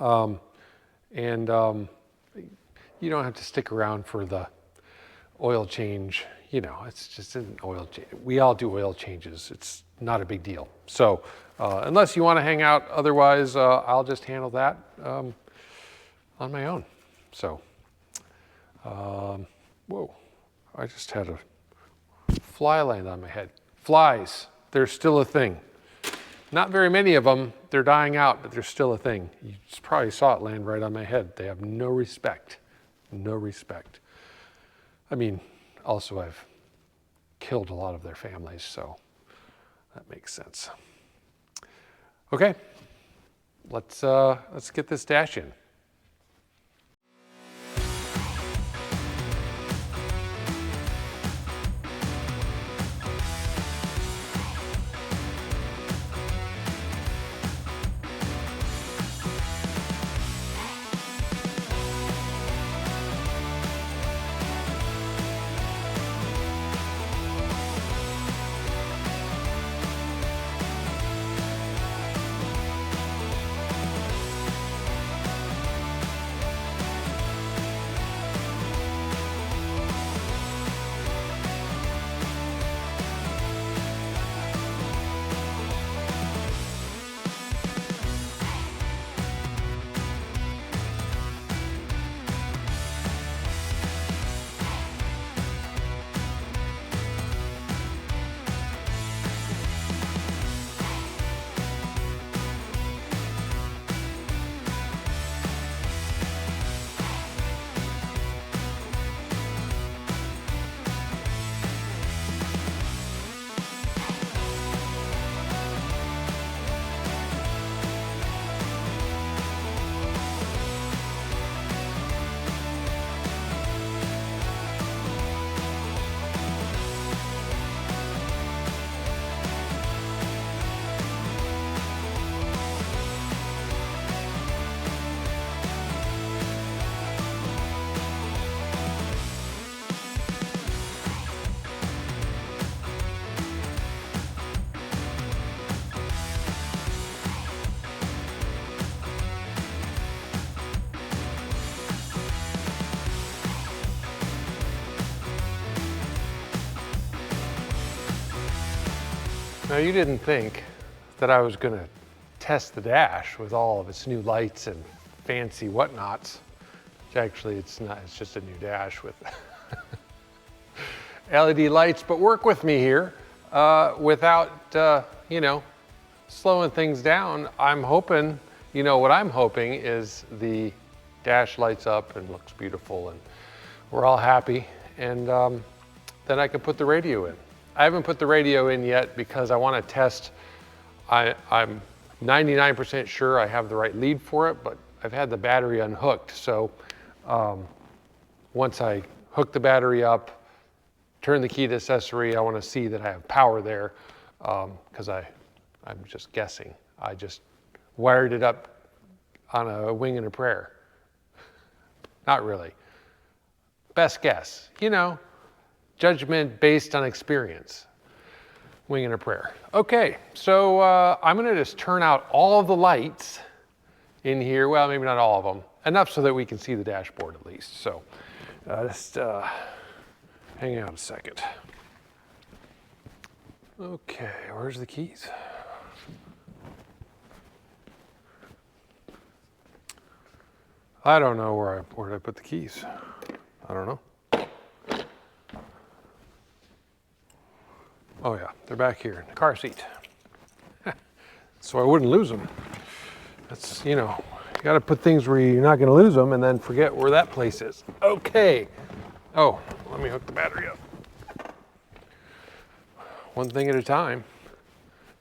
You don't have to stick around for the oil change. It's just an oil change. We all do oil changes. It's not a big deal. So unless you want to hang out, otherwise I'll just handle that on my own. So, whoa, I just had a fly land on my head. Flies, they're still a thing. Not very many of them, they're dying out, but they're still a thing. You probably saw it land right on my head. They have no respect, no respect. I mean, also I've killed a lot of their families, so that makes sense. Okay, let's get this dash in. Now you didn't think that I was gonna test the dash with all of its new lights and fancy whatnots. Actually, it's not, it's just a new dash with LED lights, but work with me here without, you know, slowing things down. I'm hoping, you know, what I'm hoping is the dash lights up and looks beautiful and we're all happy. And then I can put the radio in. I haven't put the radio in yet because I want to test. I'm 99% sure I have the right lead for it, but I've had the battery unhooked. So once I hook the battery up, turn the key to accessory, I want to see that I have power there because I'm just guessing. I just wired it up on a wing and a prayer. Not really. Best guess, you know, judgment based on experience. Wing and a prayer. Okay, so I'm gonna just turn out all of the lights in here. Well, maybe not all of them. Enough so that we can see the dashboard at least. So just hang out a second. Okay, where's the keys? I don't know where did I put the keys? I don't know. Oh yeah, they're back here in the car seat. So I wouldn't lose them. That's, you know, you gotta put things where you're not gonna lose them and then forget where that place is. Okay. Oh, let me hook the battery up. One thing at a time.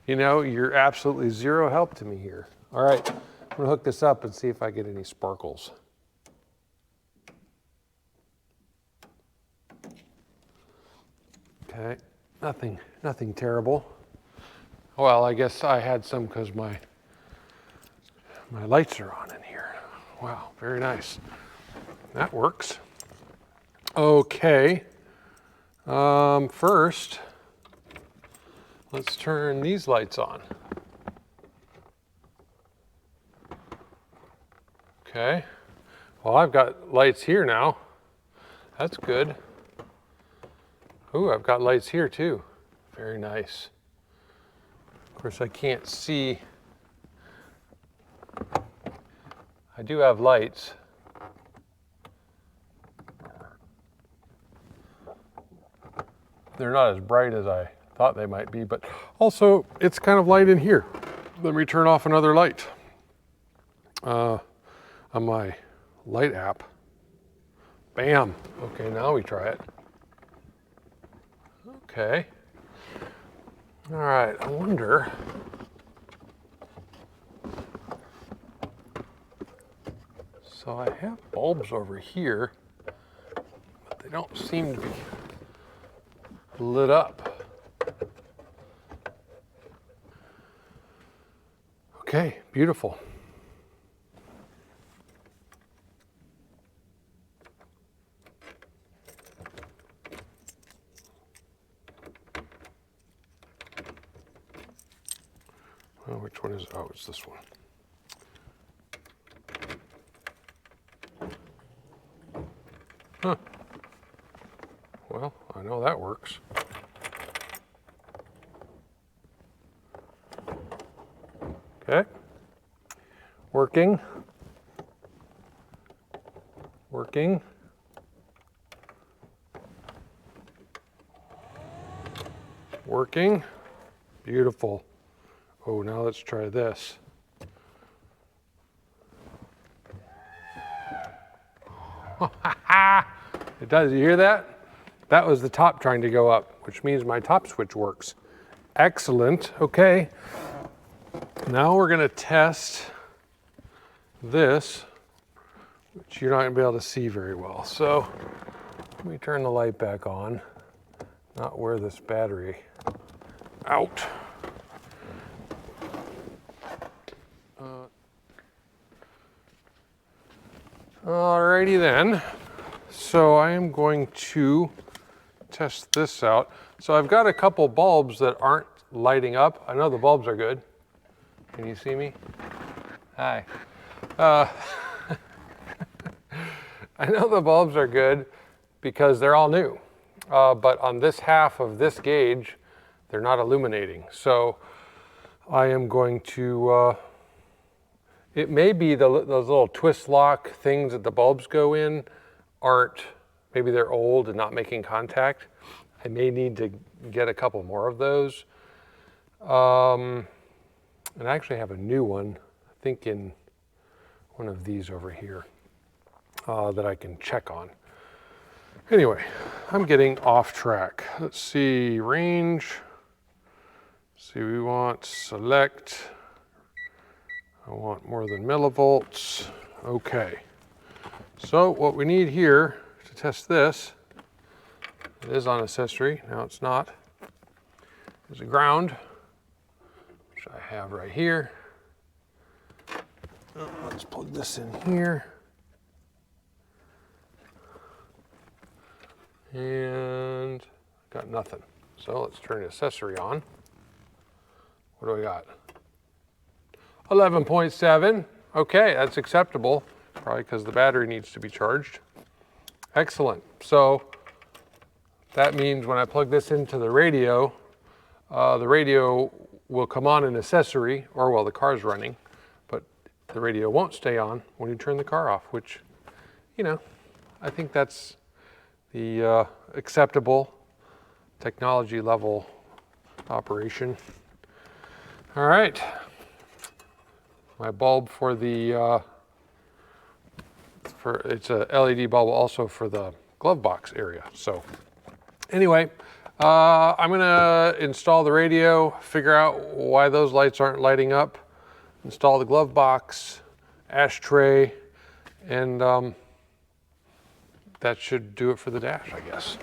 You know, you're absolutely zero help to me here. All right, I'm gonna hook this up and see if I get any sparkles. Okay, nothing terrible. Well, I guess I had some because my lights are on in here. Wow, very nice. That works. Okay, first, let's turn these lights on. Okay, well, I've got lights here now. That's good. Ooh, I've got lights here too. Very nice. Of course, I can't see. I do have lights. They're not as bright as I thought they might be, but also it's kind of light in here. Let me turn off another light on my light app. Bam. Okay, now we try it. Okay. All right, I wonder. So I have bulbs over here, but they don't seem to be lit up. Okay, beautiful. Oh, which one is it? Oh, it's this one. Huh. Well, I know that works. Okay. Working. Working. Working. Beautiful. Oh, now let's try this. It does, you hear that? That was the top trying to go up, which means my top switch works. Excellent, okay. Now we're gonna test this, which you're not gonna be able to see very well. So let me turn the light back on, not wear this battery out. Alrighty then, so I am going to test this out. So I've got a couple bulbs that aren't lighting up. I know the bulbs are good. Can you see me? Hi. I know the bulbs are good because they're all new. But on this half of this gauge, they're not illuminating. So I am going to, it may be those little twist lock things that the bulbs go in aren't, maybe they're old and not making contact. I may need to get a couple more of those. And I actually have a new one, I think in one of these over here, that I can check on. Anyway, I'm getting off track. Let's see, range. See, we want select. I want more than millivolts. Okay. So what we need here to test this, it is on accessory, now it's not, is a ground, which I have right here. Let's plug this in here. And got nothing. So let's turn the accessory on. What do we got? 11.7. Okay, that's acceptable. Probably because the battery needs to be charged. Excellent. So that means when I plug this into the radio will come on an accessory, or while the car's running, but the radio won't stay on when you turn the car off, which, you know, I think that's the acceptable technology level operation. All right, my bulb for the, it's a LED bulb also for the glove box area. So anyway, I'm gonna install the radio, figure out why those lights aren't lighting up, install the glove box, ashtray, and that should do it for the dash, I guess.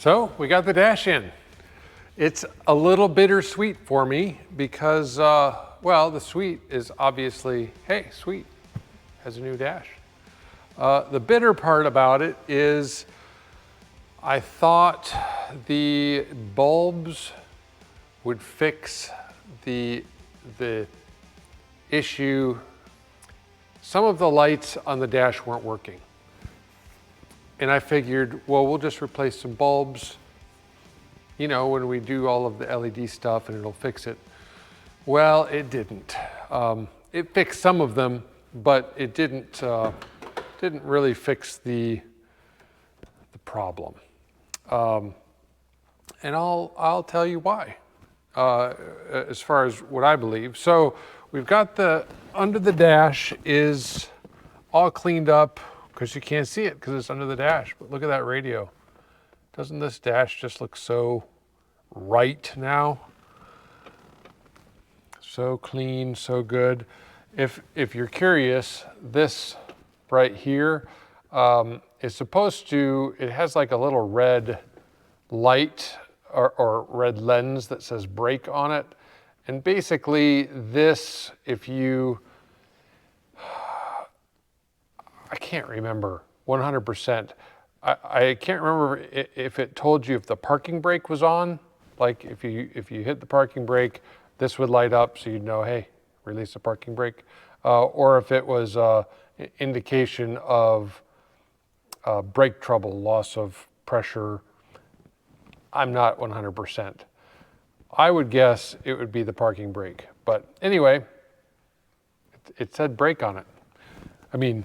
So we got the dash in. It's a little bittersweet for me because, well, the sweet is obviously, hey, sweet, has a new dash. The bitter part about it is I thought the bulbs would fix the issue. Some of the lights on the dash weren't working. And I figured, well, we'll just replace some bulbs, you know, when we do all of the LED stuff and it'll fix it. Well, it didn't. It fixed some of them, but it didn't really fix the problem. and I'll tell you why, as far as what I believe. So we've got under the dash is all cleaned up because you can't see it because it's under the dash. But look at that radio. Doesn't this dash just look so right now? So clean, so good. If you're curious, this right here is supposed to, it has like a little red light or red lens that says brake on it. And basically this, if you, I can't remember 100%. I can't remember if it told you if the parking brake was on. Like if you hit the parking brake, this would light up so you'd know, hey, release the parking brake. Or if it was an indication of brake trouble, loss of pressure. I'm not 100%. I would guess it would be the parking brake. But anyway, it said brake on it. I mean,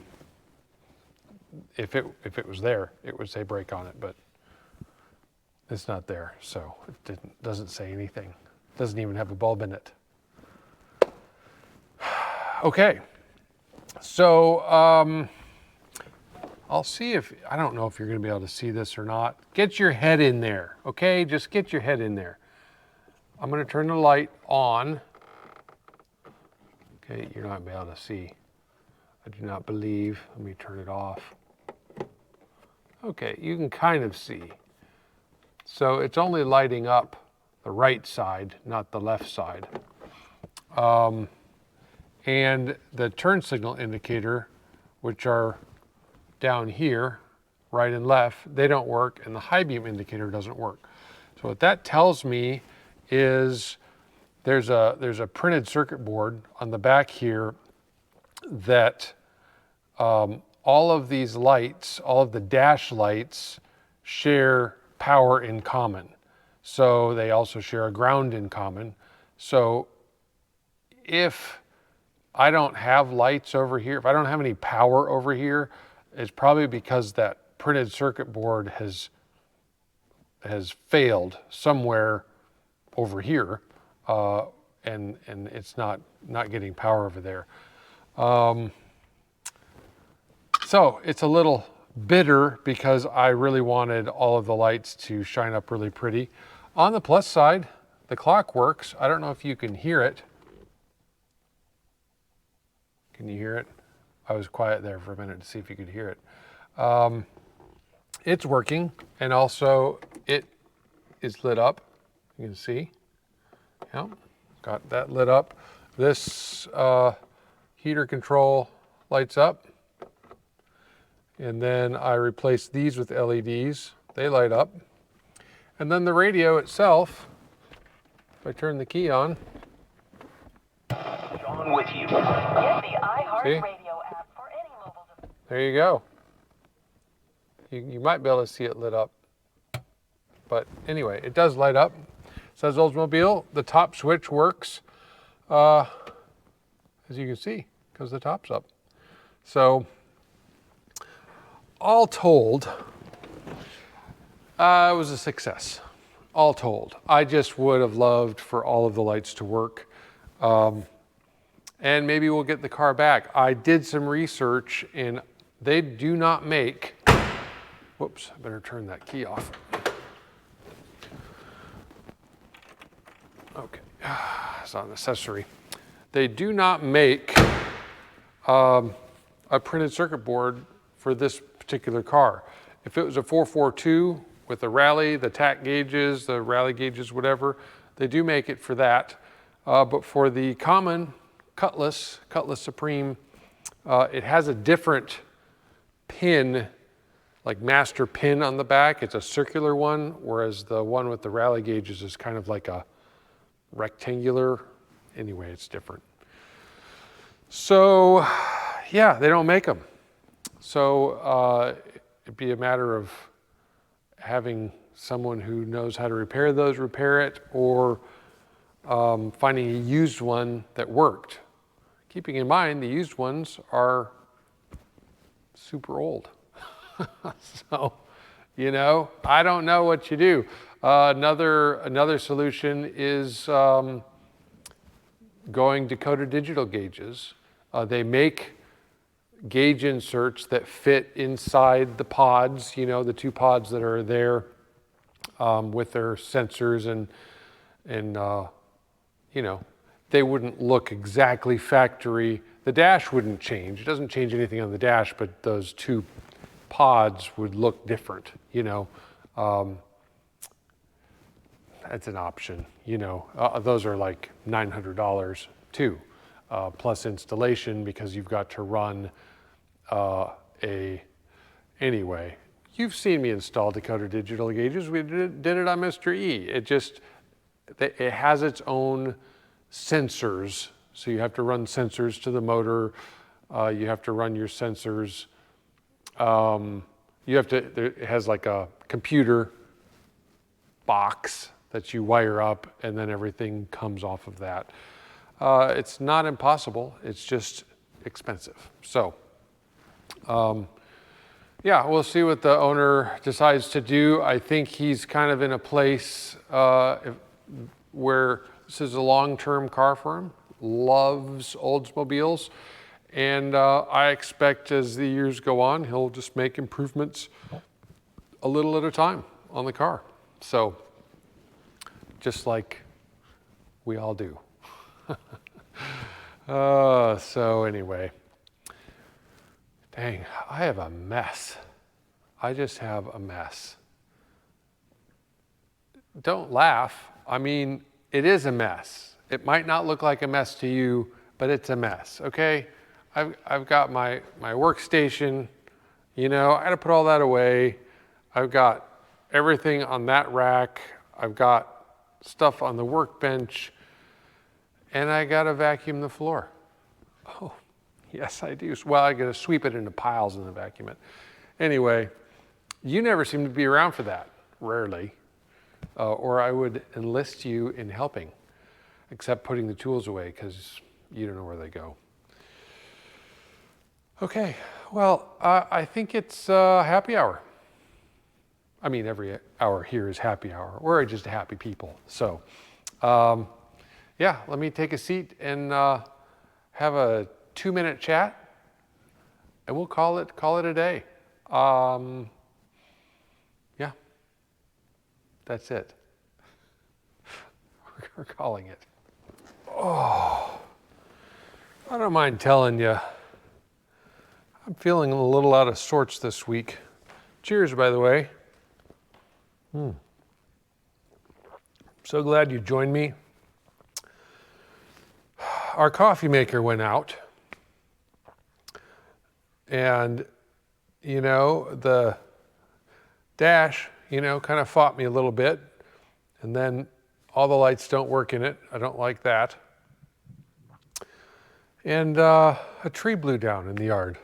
if it was there, it would say brake on it, but it's not there, so it doesn't say anything. Doesn't even have a bulb in it. Okay, so I'll see if, I don't know if you're gonna be able to see this or not. Get your head in there, okay? Just get your head in there. I'm gonna turn the light on. Okay, you're not gonna be able to see. I do not believe. Let me turn it off. Okay, you can kind of see. So it's only lighting up the right side, not the left side. And the turn signal indicator, which are down here, right and left, they don't work, and the high beam indicator doesn't work. So what that tells me is there's a printed circuit board on the back here that all of these lights, all of the dash lights share power in common. So they also share a ground in common. So if I don't have lights over here, if I don't have any power over here, it's probably because that printed circuit board has failed somewhere over here, and it's not getting power over there. So it's a little bitter because I really wanted all of the lights to shine up really pretty. On the plus side, the clock works. I don't know if you can hear it. Can you hear it? I was quiet there for a minute to see if you could hear it. It's working, and also it is lit up. You can see. Yep, got that lit up. This heater control lights up. And then I replace these with LEDs. They light up. And then the radio itself, if I turn the key on. John with you. Get the iHeartRadio app for any mobile device. There you go. You might be able to see it lit up. But anyway, it does light up. It says Oldsmobile. The top switch works, as you can see, because the top's up. So all told, it was a success. All told. I just would have loved for all of the lights to work. And maybe we'll get the car back. I did some research, and they do not make, whoops, I better turn that key off. Okay, it's not an accessory. They do not make a printed circuit board for this particular car. If it was a 442 with the rally, the tack gauges, the rally gauges, whatever, they do make it for that. But for the common Cutlass Supreme, it has a different pin, like master pin on the back. It's a circular one, whereas the one with the rally gauges is kind of like a rectangular. Anyway, it's different. So yeah, they don't make them. So it'd be a matter of having someone who knows how to repair those, repair it, or finding a used one that worked. Keeping in mind, the used ones are super old. So, you know, I don't know what you do. Another solution is going Dakota digital gauges. They make gauge inserts that fit inside the pods, you know, the two pods that are there with their sensors and you know, they wouldn't look exactly factory. The dash wouldn't change. It doesn't change anything on the dash, but those two pods would look different, you know. That's an option, you know. Those are like $900 too, plus installation because you've got to run anyway. You've seen me install Dakota digital gauges. We did it on Mr. E. It has its own sensors, so you have to run sensors to the motor. You have to run your sensors. It has like a computer box that you wire up, and then everything comes off of that. It's not impossible, it's just expensive. So, yeah, we'll see what the owner decides to do. I think he's kind of in a place where this is a long-term car for him, loves Oldsmobiles, and I expect as the years go on, he'll just make improvements a little at a time on the car. So, just like we all do. So anyway, dang, I have a mess. I just have a mess. Don't laugh. I mean, it is a mess. It might not look like a mess to you, but it's a mess, okay? I've got my workstation, you know, I gotta put all that away. I've got everything on that rack. I've got stuff on the workbench, and I gotta vacuum the floor. Oh, yes I do. Well, I gotta sweep it into piles and then vacuum it. Anyway, you never seem to be around for that, rarely, or I would enlist you in helping, except putting the tools away because you don't know where they go. Okay, well, I think it's happy hour. I mean, every hour here is happy hour. We're just happy people. So, yeah, let me take a seat and have a 2-minute chat, and we'll call it a day. Yeah, that's it. We're calling it. Oh, I don't mind telling you, I'm feeling a little out of sorts this week. Cheers, by the way. So glad you joined me. Our coffee maker went out, and you know, the dash, you know, kind of fought me a little bit, and then all the lights don't work in it. I don't like that. And a tree blew down in the yard.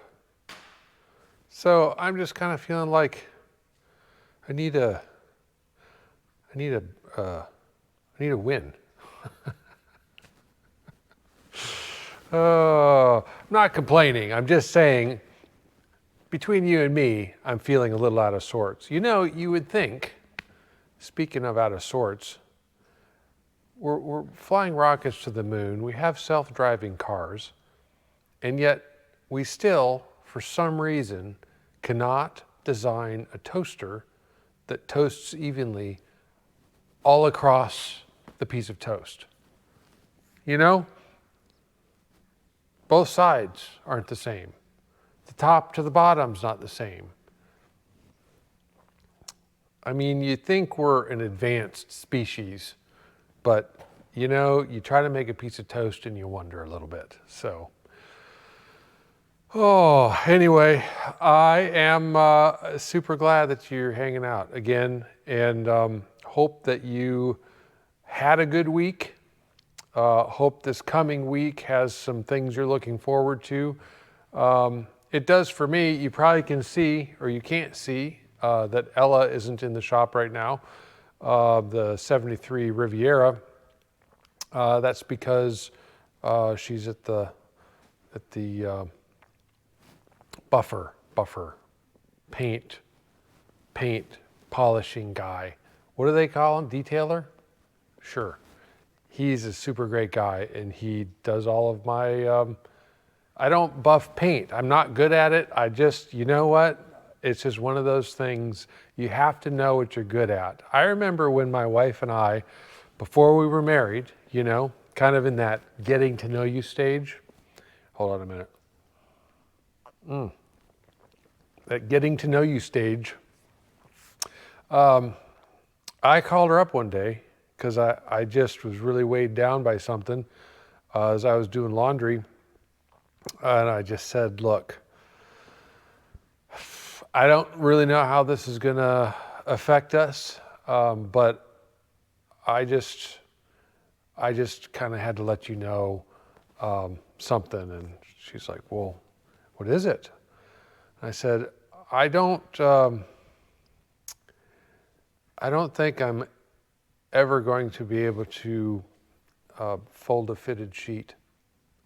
So I'm just kind of feeling like I need a win. Oh, I'm not complaining. I'm just saying, between you and me, I'm feeling a little out of sorts. You know, you would think, speaking of out of sorts, we're flying rockets to the moon. We have self-driving cars, and yet we still, for some reason, cannot design a toaster that toasts evenly all across the piece of toast. You know? Both sides aren't the same. The top to the bottom's not the same. I mean, you think we're an advanced species, but you know, you try to make a piece of toast and you wonder a little bit. So, oh, anyway, I am super glad that you're hanging out again, and hope that you had a good week. Hope this coming week has some things you're looking forward to. It does for me. You probably can see, or you can't see, that Ella isn't in the shop right now, the 73 Riviera. That's because she's at the buffer paint polishing guy what do they call him? Detailer? Sure. He's a super great guy, and he does all of my, I don't buff paint. I'm not good at it. I just, you know what? It's just one of those things, you have to know what you're good at. I remember when my wife and I, before we were married, you know, kind of in that getting to know you stage. Hold on a minute. That getting to know you stage. I called her up one day because I just was really weighed down by something as I was doing laundry. And I just said, look, I don't really know how this is going to affect us, but I just kind of had to let you know something. And she's like, well, what is it? I said, I don't think I'm ever going to be able to fold a fitted sheet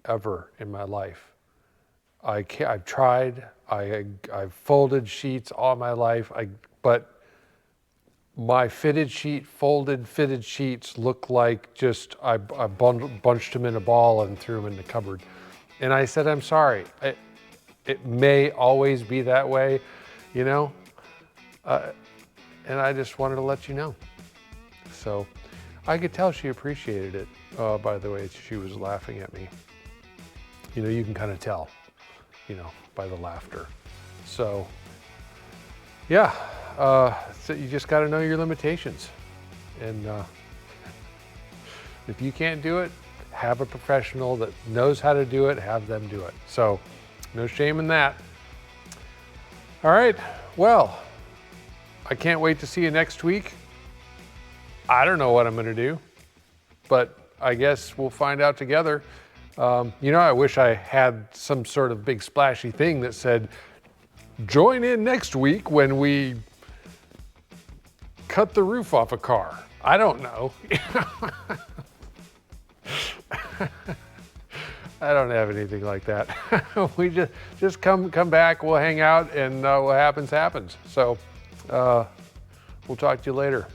ever in my life. I've tried. I've folded sheets all my life. But my fitted sheets look like just I bunched them in a ball and threw them in the cupboard. And I said, I'm sorry. It may always be that way, you know. And I just wanted to let you know. So I could tell she appreciated it, by the way she was laughing at me. You know, you can kind of tell, you know, by the laughter. So yeah, so you just got to know your limitations. And if you can't do it, have a professional that knows how to do it, have them do it. So no shame in that. All right, well, I can't wait to see you next week. I don't know what I'm gonna do, but I guess we'll find out together. You know, I wish I had some sort of big splashy thing that said, join in next week when we cut the roof off a car. I don't know. I don't have anything like that. We just come back, we'll hang out, and what happens, happens. So we'll talk to you later.